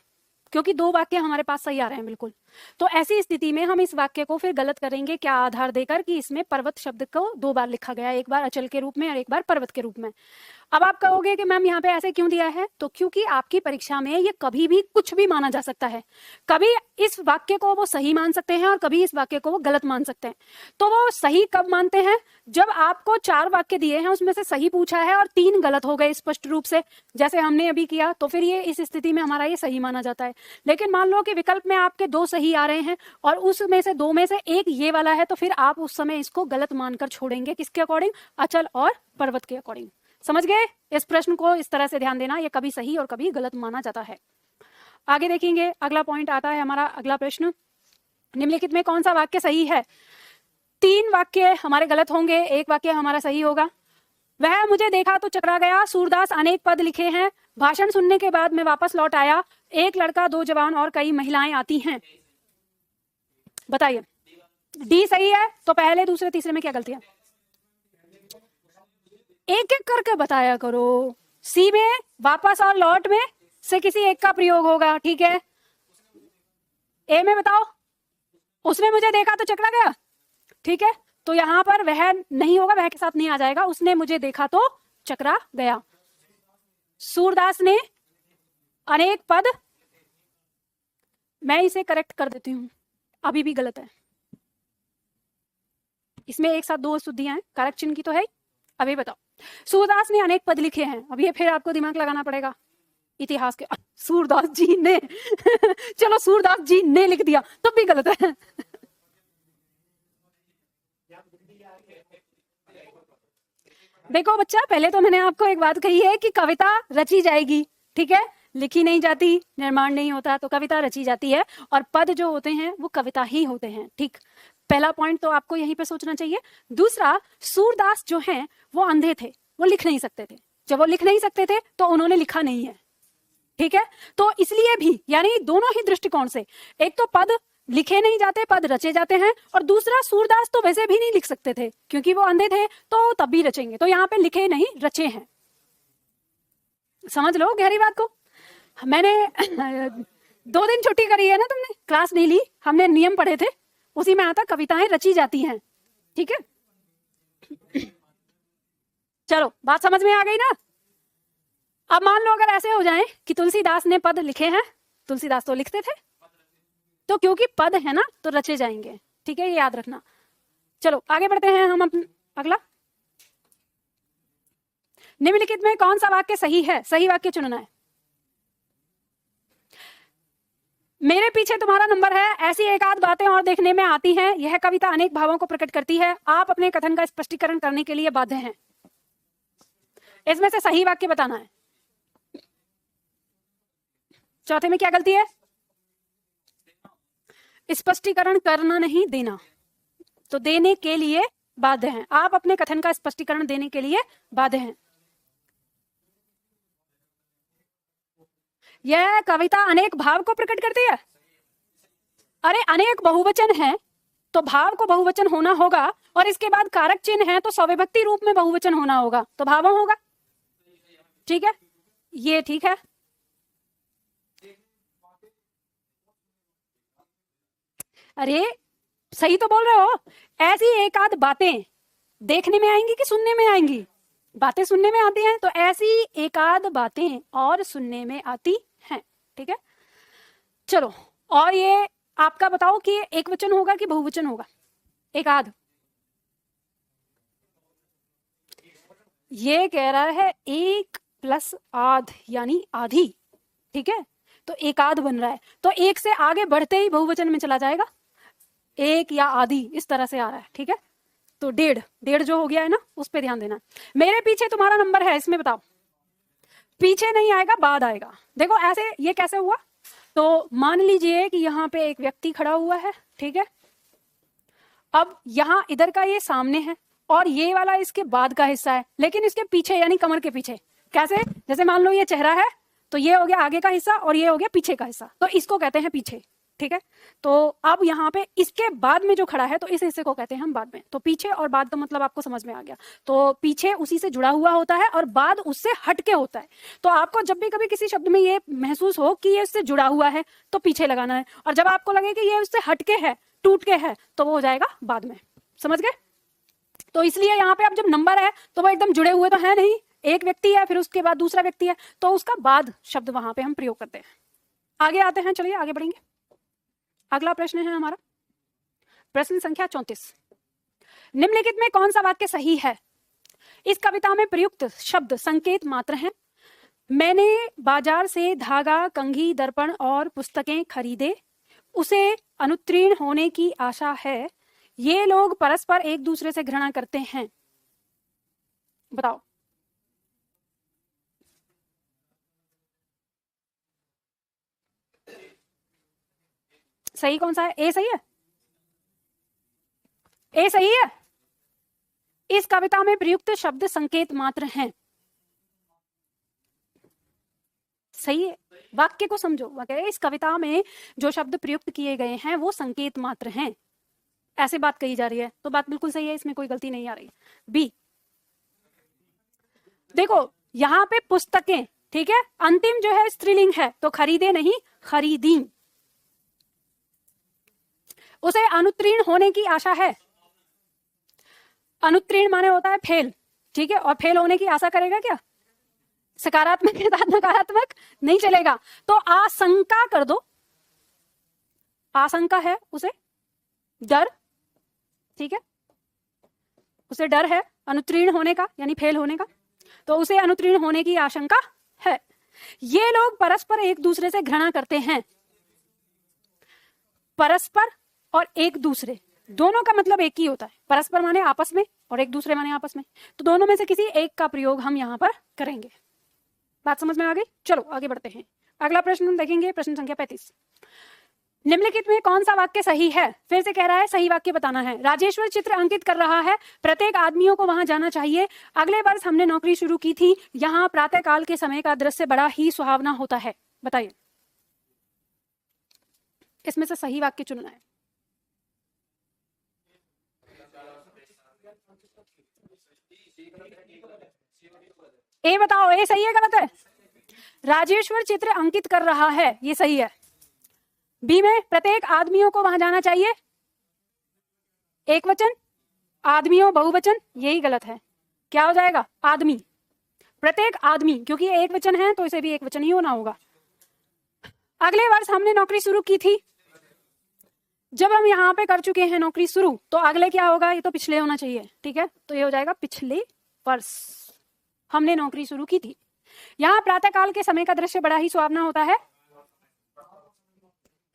Speaker 1: क्योंकि दो वाक्य हमारे पास सही आ रहे हैं बिल्कुल। तो ऐसी स्थिति में हम इस वाक्य को फिर गलत करेंगे, क्या आधार देकर कि इसमें पर्वत शब्द को दो बार लिखा गया, एक बार अचल के रूप में और एक बार पर्वत के रूप में। अब आप कहोगे कि मैम यहाँ पे ऐसे क्यों दिया है, तो क्योंकि आपकी परीक्षा में ये कभी भी कुछ भी माना जा सकता है। कभी इस वाक्य को वो सही मान सकते हैं और कभी इस वाक्य को वो गलत मान सकते हैं। तो वो सही कब मानते हैं, जब आपको चार वाक्य दिए हैं उसमें से सही पूछा है और तीन गलत हो गए स्पष्ट रूप से, जैसे हमने अभी किया, तो फिर ये इस स्थिति में हमारा ये सही माना जाता है। लेकिन मान लो कि विकल्प में आपके दो सही आ रहे हैं और उसमें से दो में से एक ये वाला है, तो फिर आप उस समय इसको गलत मानकर छोड़ेंगे, किसके अकॉर्डिंग, अचल और पर्वत के अकॉर्डिंग। समझ गए? इस प्रश्न को इस तरह से ध्यान देना, ये कभी सही और कभी गलत माना जाता है। आगे देखेंगे, अगला पॉइंट आता है हमारा, अगला प्रश्न, निम्नलिखित में कौन सा वाक्य सही है? तीन वाक्य हमारे गलत होंगे, एक वाक्य हमारा सही होगा। वह मुझे देखा तो चकरा गया, सूरदास अनेक पद लिखे हैं, भाषण सुनने के बाद मैं वापस लौट आया, एक लड़का दो जवान और कई महिलाएं आती हैं। बताइए, डी सही है, तो पहले दूसरे तीसरे में क्या गलती है? एक एक करके बताया करो। सी में वापस और लौट में से किसी एक का प्रयोग होगा, ठीक है। ए में बताओ, उसने मुझे देखा तो चकरा गया, ठीक है, तो यहां पर वह नहीं होगा, वह के साथ नहीं आ जाएगा, उसने मुझे देखा तो चकरा गया। सूरदास ने अनेक पद, मैं इसे करेक्ट कर देती हूं, अभी भी गलत है, इसमें एक साथ दो शुद्धियां हैं, करेक्शन की तो है। अभी बताओ, सूरदास ने अनेक पद लिखे हैं, अब ये फिर आपको दिमाग लगाना पड़ेगा इतिहास के। सूरदास जी ने चलो सूरदास जी ने लिख दिया तब भी गलत है देखो बच्चा, पहले तो मैंने आपको एक बात कही है कि कविता रची जाएगी, ठीक है, लिखी नहीं जाती, निर्माण नहीं होता, तो कविता रची जाती है और पद जो होते हैं वो कविता ही होते हैं, ठीक। पहला पॉइंट तो आपको यहीं पे सोचना चाहिए। दूसरा, सूरदास जो हैं वो अंधे थे, वो लिख नहीं सकते थे, जब वो लिख नहीं सकते थे तो उन्होंने लिखा नहीं है, ठीक है। तो इसलिए भी, यानी दोनों ही दृष्टिकोण से, एक तो पद लिखे नहीं जाते, पद रचे जाते हैं, और दूसरा सूरदास तो वैसे भी नहीं लिख सकते थे क्योंकि वो अंधे थे, तो तब भी रचेंगे, तो यहाँ पे लिखे नहीं रचे हैं। समझ लो गहरी बात को। मैंने 2 दिन छुट्टी करी है ना, तुमने क्लास नहीं ली, हमने नियम पढ़े थे, उसी में आता कविताएं रची जाती हैं, ठीक है। चलो बात समझ में आ गई ना। अब मान लो अगर ऐसे हो जाए कि तुलसीदास ने पद लिखे हैं, तुलसीदास तो लिखते थे, तो क्योंकि पद है ना तो रचे जाएंगे, ठीक है, ये याद रखना। चलो आगे बढ़ते हैं हम अगला, निम्नलिखित में कौन सा वाक्य सही है? सही वाक्य चुनना है। मेरे पीछे तुम्हारा नंबर है, ऐसी एक आध बातें और देखने में आती हैं। यह कविता अनेक भावों को प्रकट करती है। आप अपने कथन का स्पष्टीकरण करने के लिए बाध्य हैं। इसमें से सही वाक्य बताना है। चौथे में क्या गलती है? स्पष्टीकरण करना नहीं, देना। तो देने के लिए बाध्य हैं। आप अपने कथन का स्पष्टीकरण देने के लिए बाध्य हैं। यह कविता अनेक भाव को प्रकट करती है। अरे अनेक बहुवचन है तो भाव को बहुवचन होना होगा, और इसके बाद कारक चिन्ह है तो सविभक्ति रूप में बहुवचन होना होगा, तो भावों होगा। ठीक है, ये ठीक है। अरे सही तो बोल रहे हो। ऐसी एक आध बातें देखने में आएंगी कि सुनने में आएंगी? बातें सुनने में आती हैं, तो ऐसी एक आध बातें और सुनने में आती हैं। ठीक है, चलो। और ये आपका बताओ कि एक वचन होगा कि बहुवचन होगा? एक आध। ये कह रहा है एक प्लस आध यानी आधी। ठीक है, तो एक आध बन रहा है, तो एक से आगे बढ़ते ही बहुवचन में चला जाएगा। एक या आधी इस तरह से आ रहा है। ठीक है, तो डेढ़, डेढ़ जो हो गया है ना, उस पे ध्यान देना। मेरे पीछे तुम्हारा नंबर है, इसमें बताओ। पीछे नहीं आएगा, बाद आएगा। देखो ऐसे ये कैसे हुआ? तो मान लीजिए कि यहाँ पे एक व्यक्ति खड़ा हुआ है। ठीक है, अब यहाँ इधर का ये सामने है और ये वाला इसके बाद का हिस्सा है, लेकिन इसके पीछे यानी कमर के पीछे। कैसे? जैसे मान लो ये चेहरा है, तो ये हो गया आगे का हिस्सा और ये हो गया पीछे का हिस्सा, तो इसको कहते हैं पीछे। ठीक है, तो अब यहाँ पे इसके बाद में जो खड़ा है, तो इस हिस्से को कहते हैं हम बाद में। तो पीछे और बाद का मतलब आपको समझ में आ गया। तो पीछे उसी से जुड़ा हुआ होता है और बाद उससे हटके होता है। तो आपको जब भी कभी किसी शब्द में ये महसूस हो कि ये उससे जुड़ा हुआ है, तो पीछे लगाना है, और जब आपको लगे कि ये उससे हटके है, टूट के है, तो वो हो जाएगा बाद में। समझ गए? तो इसलिए यहाँ पे अब जब नंबर है तो वो एकदम जुड़े हुए तो है नहीं, एक व्यक्ति है फिर उसके बाद दूसरा व्यक्ति है, तो उसका बाद शब्द वहां पे हम प्रयोग करते हैं। आगे आते हैं, चलिए आगे बढ़ेंगे। अगला प्रश्न है हमारा प्रश्न संख्या 34। निम्नलिखित में कौन सा वाक्य सही है? इस कविता में प्रयुक्त शब्द संकेत मात्र हैं। मैंने बाजार से धागा, कंघी, दर्पण और पुस्तकें खरीदे। उसे अनुत्तीर्ण होने की आशा है। ये लोग परस्पर एक दूसरे से घृणा करते हैं। बताओ। सही कौन सा है? ए सही है? ए सही है। इस कविता में प्रयुक्त शब्द संकेत मात्र हैं। सही है। वाक्य को समझो। इस कविता में जो शब्द प्रयुक्त किए गए हैं वो संकेत मात्र हैं, ऐसे बात कही जा रही है, तो बात बिल्कुल सही है, इसमें कोई गलती नहीं आ रही। बी देखो, यहां पे पुस्तकें, ठीक है, अंतिम जो है स्त्रीलिंग है, तो खरीदे नहीं, खरीदी। उसे अनुत्तीर्ण होने की आशा है। अनुत्तीर्ण माने होता है फेल। ठीक है, और फेल होने की आशा करेगा क्या? सकारात्मक के साथ नकारात्मक नहीं चलेगा, तो आशंका कर दो। आशंका है उसे, डर। ठीक है, उसे डर है अनुत्तीर्ण होने का यानी फेल होने का, तो उसे अनुत्तीर्ण होने की आशंका है। ये लोग परस्पर एक दूसरे से घृणा करते हैं। परस्पर और एक दूसरे दोनों का मतलब एक ही होता है। परस्पर माने आपस में और एक दूसरे माने आपस में, तो दोनों में से किसी एक का प्रयोग हम यहां पर करेंगे। बात समझ में आ गई? चलो आगे बढ़ते हैं। अगला प्रश्न हम देखेंगे, प्रश्न संख्या 35। निम्नलिखित में कौन सा वाक्य सही है? फिर से कह रहा है सही वाक्य बताना है। राजेश्वर चित्र अंकित कर रहा है, प्रत्येक आदमियों को वहां जाना चाहिए। अगले वर्ष हमने नौकरी शुरू की थी, यहाँ प्रातःकाल के समय का दृश्य बड़ा ही सुहावना होता है। बताइए, इसमें से सही वाक्य चुनना है। ए बताओ, ए सही है गलत है? राजेश्वर चित्र अंकित कर रहा है, ये सही है। बी में प्रत्येक आदमियों को वहां जाना चाहिए, एक वचन, आदमियों बहुवचन, यही गलत है। क्या हो जाएगा? आदमी। प्रत्येक आदमी, क्योंकि एक वचन है तो इसे भी एक वचन ही होना होगा। अगले वर्ष हमने नौकरी शुरू की थी। जब हम यहाँ पे कर चुके हैं नौकरी शुरू, तो अगले क्या होगा? ये तो पिछले होना चाहिए। ठीक है, तो ये हो जाएगा पिछले वर्ष हमने नौकरी शुरू की थी। यहाँ प्रातःकाल के समय का दृश्य बड़ा ही सुहावना होता है।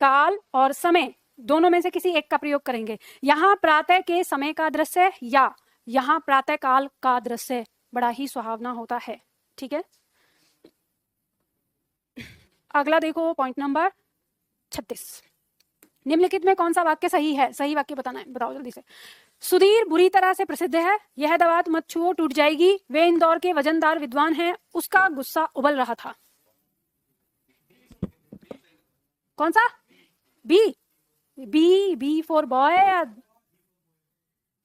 Speaker 1: काल और समय दोनों में से किसी एक का प्रयोग करेंगे। यहाँ प्रातः के समय का दृश्य या यहाँ प्रातः काल का दृश्य बड़ा ही सुहावना होता है। ठीक है, अगला देखो पॉइंट नंबर 36। निम्नलिखित में कौन सा वाक्य सही है? सही वाक्य बताना है, बताओ जल्दी से। सुधीर बुरी तरह से प्रसिद्ध है, यह दवात मत छुओ टूट जाएगी, वे इंदौर के वजनदार विद्वान हैं, उसका गुस्सा उबल रहा था। कौन सा? B, B for boy.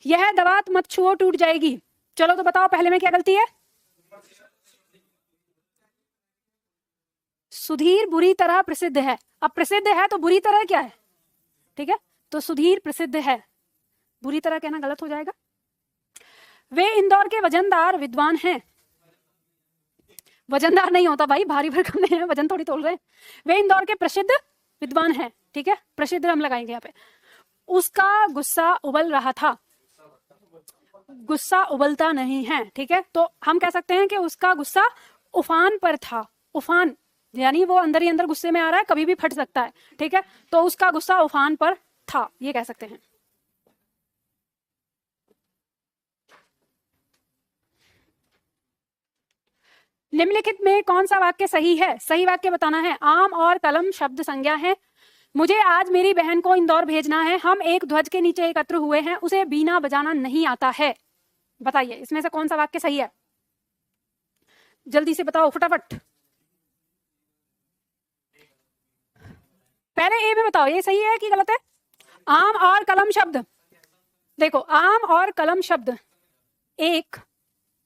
Speaker 1: यह दवात मत छुओ टूट जाएगी। चलो तो बताओ पहले में क्या गलती है? सुधीर बुरी तरह प्रसिद्ध है। अब प्रसिद्ध है तो बुरी तरह क्या है? ठीक है, तो सुधीर प्रसिद्ध है, बुरी तरह कहना गलत हो जाएगा। वे इंदौर के वजनदार विद्वान हैं। वजनदार नहीं होता भाई, भारी भरकम नहीं है, वजन थोड़ी तोल रहे हैं। वे इंदौर के प्रसिद्ध विद्वान हैं। ठीक है, प्रसिद्ध हम लगाएंगे यहाँ पे। उसका गुस्सा उबल रहा था, गुस्सा उबलता नहीं है। ठीक है, तो हम कह सकते हैं कि उसका गुस्सा उफान पर था। उफान यानी वो अंदर ही अंदर गुस्से में आ रहा है, कभी भी फट सकता है। ठीक है, तो उसका गुस्सा उफान पर था, ये कह सकते हैं। निम्नलिखित में कौन सा वाक्य सही है? सही वाक्य बताना है। आम और कलम शब्द संज्ञा है। मुझे आज मेरी बहन को इंदौर भेजना है, हम एक ध्वज के नीचे एकत्र हुए हैं, उसे बीना बजाना नहीं आता है। बताइए इसमें से कौन सा वाक्य सही है? जल्दी से बताओ फटाफट। पहले ए में बताओ, ये सही है कि गलत है? आम और कलम शब्द, देखो आम और कलम शब्द एक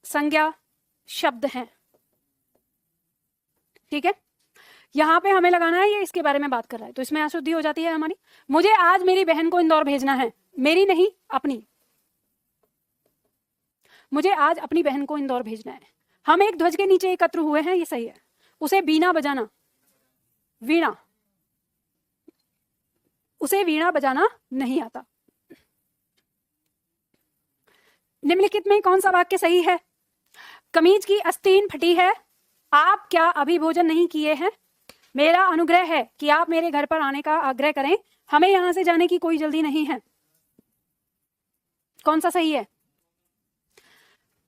Speaker 1: संज्ञा शब्द हैं। ठीक है, यहां पे हमें लगाना है ये इसके बारे में बात कर रहा है, तो इसमें अशुद्धि हो जाती है हमारी। मुझे आज मेरी बहन को इंदौर भेजना है, मेरी नहीं अपनी, मुझे आज अपनी बहन को इंदौर भेजना है, हम एक ध्वज के नीचे एकत्र हुए हैं, ये सही है। उसे बीना बजाना, वीणा, उसे वीणा बजाना नहीं आता। निम्नलिखित में कौन सा वाक्य सही है? कमीज की आस्तीन फटी है, आप क्या अभी भोजन नहीं किए हैं? मेरा अनुग्रह है कि आप मेरे घर पर आने का आग्रह करें, हमें यहां से जाने की कोई जल्दी नहीं है। कौन सा सही है?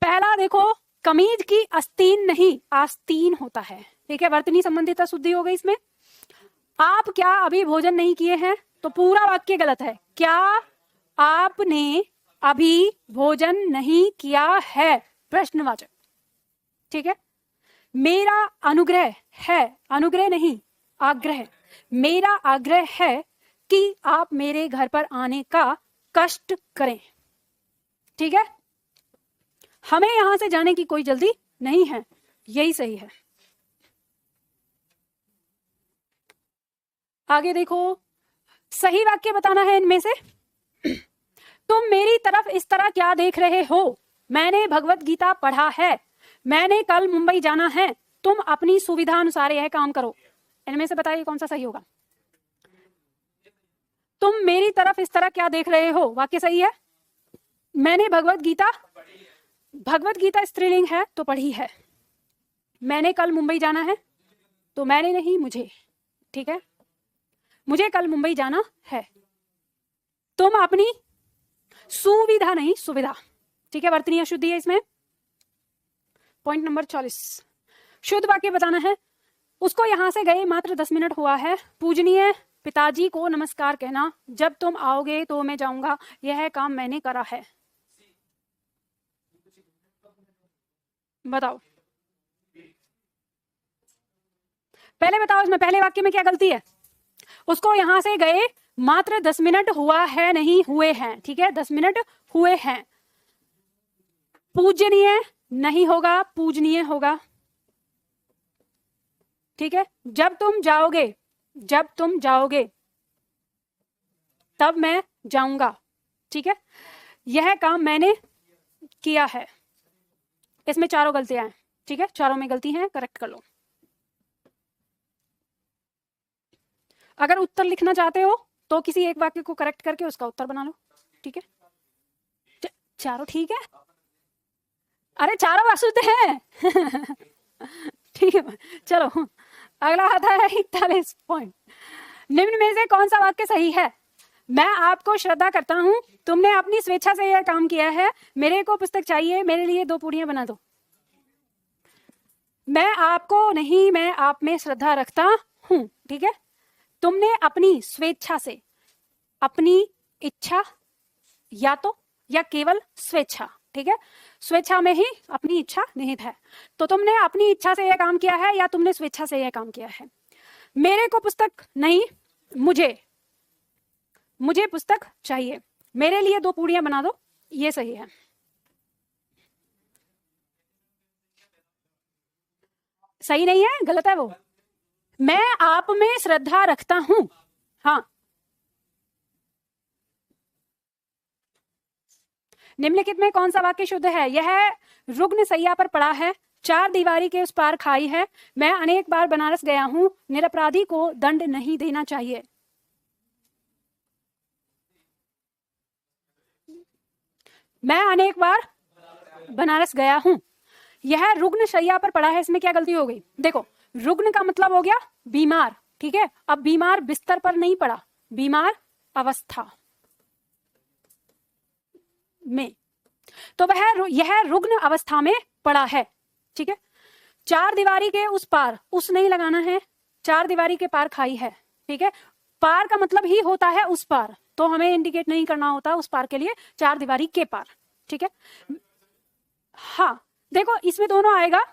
Speaker 1: पहला देखो, कमीज की आस्तीन नहीं, आस्तीन होता है। ठीक है, वर्तनी संबंधित शुद्धि हो गई इसमें। आप क्या अभी भोजन नहीं किए हैं, तो पूरा वाक्य गलत है। क्या आपने अभी भोजन नहीं किया है, प्रश्नवाचक। ठीक है, मेरा अनुग्रह है, अनुग्रह नहीं आग्रह, मेरा आग्रह है कि आप मेरे घर पर आने का कष्ट करें। ठीक है, हमें यहां से जाने की कोई जल्दी नहीं है, यही सही है। आगे देखो, सही वाक्य बताना है इनमें से। तुम मेरी तरफ इस तरह क्या देख रहे हो? मैंने भगवत गीता पढ़ा है, मैंने कल मुंबई जाना है, तुम अपनी सुविधा अनुसार यह काम करो। इनमें से बताइए कौन सा सही होगा? तुम मेरी तरफ इस तरह क्या देख रहे हो, वाक्य सही है। मैंने भगवत गीता स्त्रीलिंग है तो पढ़ी है। मैंने कल मुंबई जाना है, तो मैंने नहीं मुझे। ठीक है, मुझे कल मुंबई जाना है, तुम अपनी सुविधा नहीं सुविधा। ठीक है, वर्तनी अशुद्धि है इसमें। पॉइंट नंबर 40, शुद्ध वाक्य बताना है। उसको यहां से गए मात्र 10 मिनट हुआ है, पूजनीय पिताजी को नमस्कार कहना, जब तुम आओगे तो मैं जाऊंगा, यह काम मैंने करा है। बताओ, पहले बताओ इसमें पहले वाक्य में क्या गलती है? उसको यहां से गए मात्र 10 मिनट हुआ है, नहीं हुए हैं। ठीक है, 10 मिनट हुए हैं। पूजनीय नहीं होगा, पूजनीय होगा। ठीक है, जब तुम जाओगे तब मैं जाऊंगा। ठीक है, यह काम मैंने किया है। इसमें चारों गलतियां हैं। ठीक है, चारों में गलती है, करेक्ट कर लो। अगर उत्तर लिखना चाहते हो तो किसी एक वाक्य को करेक्ट करके उसका उत्तर बना लो। ठीक है, चारों ठीक है। अरे चारों अशुद्ध हैं। ठीक है, चलो अगला आता है 41 पॉइंट। निम्न में से कौन सा वाक्य सही है? मैं आपको श्रद्धा करता हूं, तुमने अपनी स्वेच्छा से यह काम किया है, मेरे को पुस्तक चाहिए, मेरे लिए 2 पूड़ियां बना दो। मैं आपको नहीं, मैं आप में श्रद्धा रखता हूं, ठीक है। तुमने अपनी स्वेच्छा से, अपनी इच्छा या तो या केवल स्वेच्छा, ठीक है, स्वेच्छा में ही अपनी इच्छा निहित है। तो तुमने अपनी इच्छा से यह काम किया है या तुमने स्वेच्छा से यह काम किया है। मेरे को पुस्तक नहीं, मुझे पुस्तक चाहिए, मेरे लिए 2 पूड़ियां बना दो, ये सही है। सही नहीं है, गलत है वो। मैं आप में श्रद्धा रखता हूं, हाँ। निम्नलिखित में कौन सा वाक्य शुद्ध है? यह रुग्ण सैया पर पड़ा है, 4 दीवारी के उस पार खाई है, मैं अनेक बार बनारस गया हूं, निरपराधी को दंड नहीं देना चाहिए। मैं अनेक बार बनारस गया हूं, यह रुग्ण शैया पर पड़ा है, इसमें क्या गलती हो गई? देखो, रुग्ण का मतलब हो गया बीमार, ठीक है। अब बीमार बिस्तर पर नहीं पड़ा, बीमार अवस्था में, तो यह रुग्ण अवस्था में पड़ा है, ठीक है। 4 दीवारी के उस पार, उस नहीं लगाना है, 4 दीवारी के पार खाई है, ठीक है। पार का मतलब ही होता है उस पार, तो हमें इंडिकेट नहीं करना होता उस पार के लिए, 4 दीवारी के पार, ठीक है। हाँ, देखो इसमें दोनों आएगा,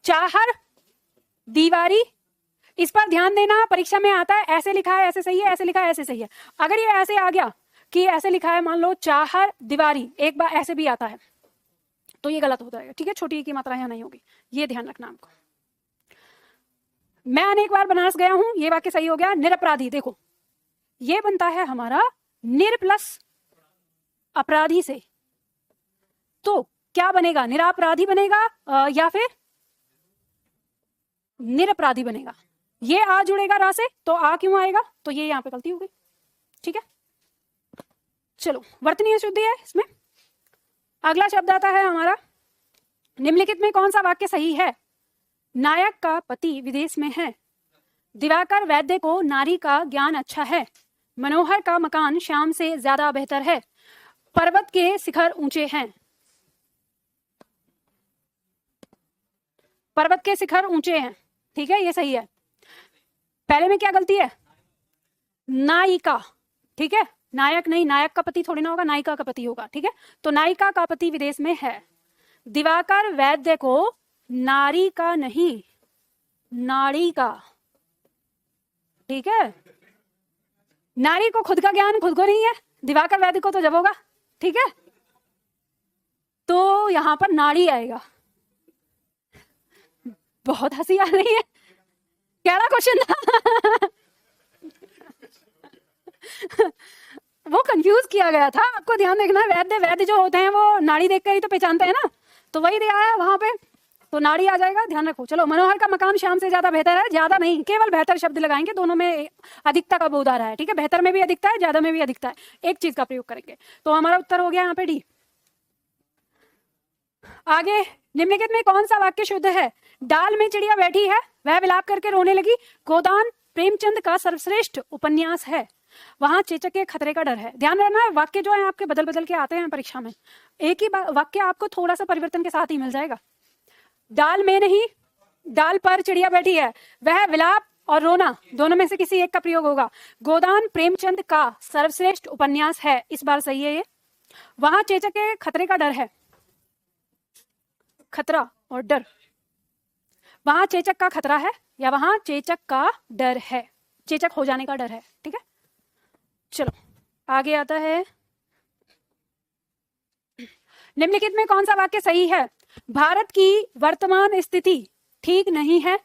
Speaker 1: चाहर दीवारी, इस पर ध्यान देना, परीक्षा में आता है ऐसे लिखा है ऐसे सही है, ऐसे लिखा है ऐसे सही है। अगर ये ऐसे आ गया कि ऐसे लिखा है, मान लो चाहर दीवारी, एक बार ऐसे भी आता है, तो ये गलत हो जाएगा, ठीक है। छोटी ई की मात्रा यहाँ नहीं होगी, ये ध्यान रखना आपको। मैं अनेक बार बनारस गया हूं, ये वाक्य सही हो गया। निरपराधी, देखो ये बनता है हमारा निर प्लस अपराधी से, तो क्या बनेगा? निरापराधी बनेगा या फिर निरपराधी बनेगा। ये आ जुड़ेगा रा से, तो आ क्यों आएगा? तो ये यहां पे गलती हो गई, ठीक है। चलो, वर्तनीय शुद्धि है इसमें। अगला शब्द आता है हमारा, निम्नलिखित में कौन सा वाक्य सही है? नायक का पति विदेश में है, दिवाकर वैद्य को नारी का ज्ञान अच्छा है, मनोहर का मकान श्याम से ज्यादा बेहतर है, पर्वत के शिखर ऊंचे हैं। पर्वत के शिखर ऊंचे हैं, ठीक है, ये सही है। पहले में क्या गलती है? नायिका, ठीक है, नायक नहीं, नायक का पति थोड़ी ना होगा, नायिका का पति होगा, ठीक है। तो नायिका का पति विदेश में है, दिवाकर वैद्य को नारी का नहीं, नाड़ी का, ठीक है। नारी को खुद का ज्ञान खुद को नहीं है, दिवाकर वैद्य को तो जब होगा, ठीक है। तो यहां पर नाड़ी आएगा। बहुत हंसी आ रही है, कैसा क्वेश्चन था? वो कंफ्यूज किया गया था, आपको ध्यान देखना। वैद्य जो होते हैं वो नाड़ी देखकर ही तो पहचानते हैं ना, तो वही दिया है वहां पे, तो नाड़ी आ जाएगा, ध्यान रखो। चलो, मनोहर का मकान श्याम से ज्यादा बेहतर है, ज्यादा नहीं, केवल बेहतर शब्द लगाएंगे, दोनों में अधिकता का बोध आ रहा है, ठीक है। बेहतर में भी अधिकता है, ज्यादा में भी अधिकता है, एक चीज का प्रयोग करेंगे। तो हमारा उत्तर हो गया यहाँ पे डी। आगे, निम्नलिखित में कौन सा वाक्य शुद्ध है? डाल में चिड़िया बैठी है, वह विलाप करके रोने लगी, गोदान प्रेमचंद का सर्वश्रेष्ठ उपन्यास है, वहां चेचक के खतरे का डर है। ध्यान रखना, वाक्य जो है आपके बदल बदल के आते हैं परीक्षा में, एक ही वाक्य आपको थोड़ा सा परिवर्तन के साथ ही मिल जाएगा। डाल में नहीं, डाल पर चिड़िया बैठी है, वह विलाप और रोना दोनों में से किसी एक का प्रयोग होगा। गोदान प्रेमचंद का सर्वश्रेष्ठ उपन्यास है, इस बार सही है ये। वहां चेचक के खतरे का डर है, खतरा और डर, वहां चेचक का खतरा है या वहां चेचक का डर है, चेचक हो जाने का डर है, ठीक है। चलो, आगे आता है, निम्नलिखित में कौन सा वाक्य सही है? भारत की वर्तमान स्थिति ठीक नहीं है,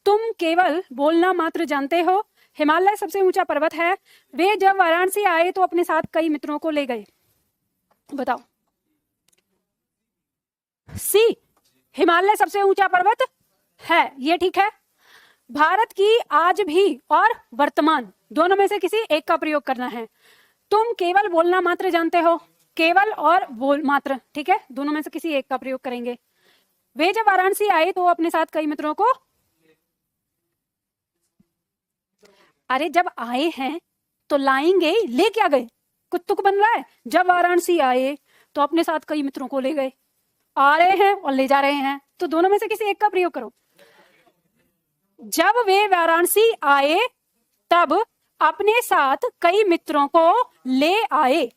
Speaker 1: तुम केवल बोलना मात्र जानते हो, हिमालय सबसे ऊंचा पर्वत है, वे जब वाराणसी आए तो अपने साथ कई मित्रों को ले गए। बताओ, सी, हिमालय सबसे ऊंचा पर्वत है, ये ठीक है। भारत की आज भी और वर्तमान दोनों में से किसी एक का प्रयोग करना है। तुम केवल बोलना मात्र जानते हो, केवल और बोल मात्र, ठीक है, दोनों में से किसी एक का प्रयोग करेंगे। वे जब वाराणसी आए तो अपने साथ कई मित्रों को, अरे जब आए हैं तो लाएंगे, ले क्या गए? कुछ तुक बन रहा है। जब वाराणसी आए तो अपने साथ कई मित्रों को ले गए, आ रहे हैं और ले जा रहे हैं, तो दोनों में से किसी एक का प्रयोग करो। जब वे वाराणसी आए तब अपने साथ कई मित्रों को ले आए,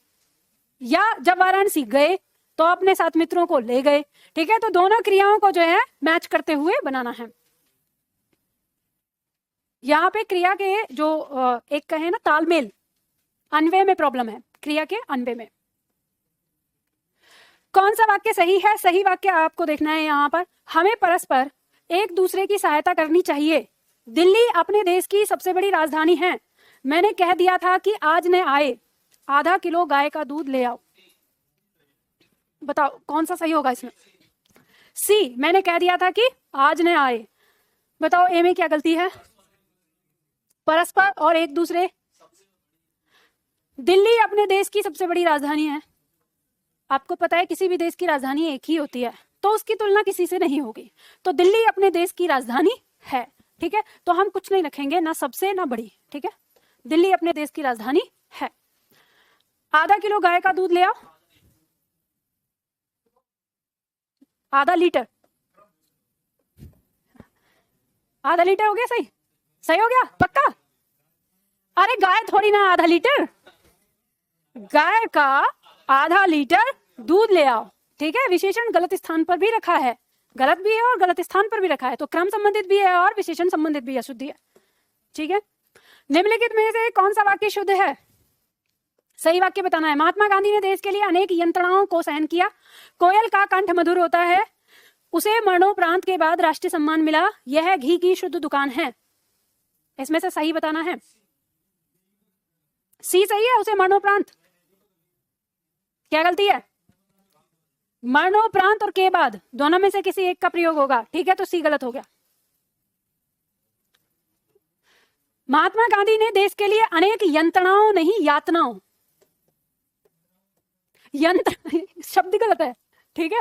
Speaker 1: या जब वाराणसी गए तो अपने साथ मित्रों को ले गए। ठीक है, तो दोनों क्रियाओं को जो है मैच करते हुए बनाना है। यहाँ पे क्रिया के जो एक कहे ना तालमेल, अन्वय में प्रॉब्लम है, क्रिया के अन्वय में। कौन सा वाक्य सही है? सही वाक्य आपको देखना है यहाँ पर, हमें परस्पर एक दूसरे की सहायता करनी चाहिए। दिल्ली अपने देश की सबसे बड़ी राजधानी है। मैंने कह दिया था कि आज न आए, आधा किलो गाय का दूध ले आओ। बताओ कौन सा सही होगा इसमें? सी, मैंने कह दिया था कि आज न आए। बताओ ए में क्या गलती है? परस्पर और एक दूसरे। दिल्ली अपने देश की सबसे बड़ी राजधानी है। आपको पता है किसी भी देश की राजधानी एक ही होती है, तो उसकी तुलना किसी से नहीं होगी। तो दिल्ली अपने देश की राजधानी है। ठीक है, तो हम कुछ नहीं रखेंगे, ना सबसे ना बड़ी। ठीक है, दिल्ली अपने देश की राजधानी है। आधा किलो गाय का दूध ले आओ, आधा लीटर। आधा लीटर हो गया सही? सही हो गया पक्का? अरे गाय थोड़ी ना आधा लीटर, गाय का आधा लीटर दूध ले आओ। ठीक है, विशेषण गलत स्थान पर भी रखा है, गलत भी है और गलत स्थान पर भी रखा है, तो क्रम संबंधित भी है और विशेषण संबंधित भी अशुद्ध है। ठीक है, निम्नलिखित में से कौन सा वाक्य शुद्ध है? सही वाक्य बताना है। महात्मा गांधी ने देश के लिए अनेक यंत्रणाओं को सहन किया। कोयल का कंठ मधुर होता है, उसे मरणोपरांत के बाद राष्ट्रीय सम्मान मिला। यह घी की शुद्ध दुकान है। इसमें से सही बताना है। सी सही है, उसे मरणोपरांत। क्या गलती है? मरणोपरांत और के बाद दोनों में से किसी एक का प्रयोग होगा। ठीक है, तो सी गलत हो गया। महात्मा गांधी ने देश के लिए अनेक यंत्रणाओं, नहीं यातनाओं, यंत्र शब्द गलत है। ठीक है,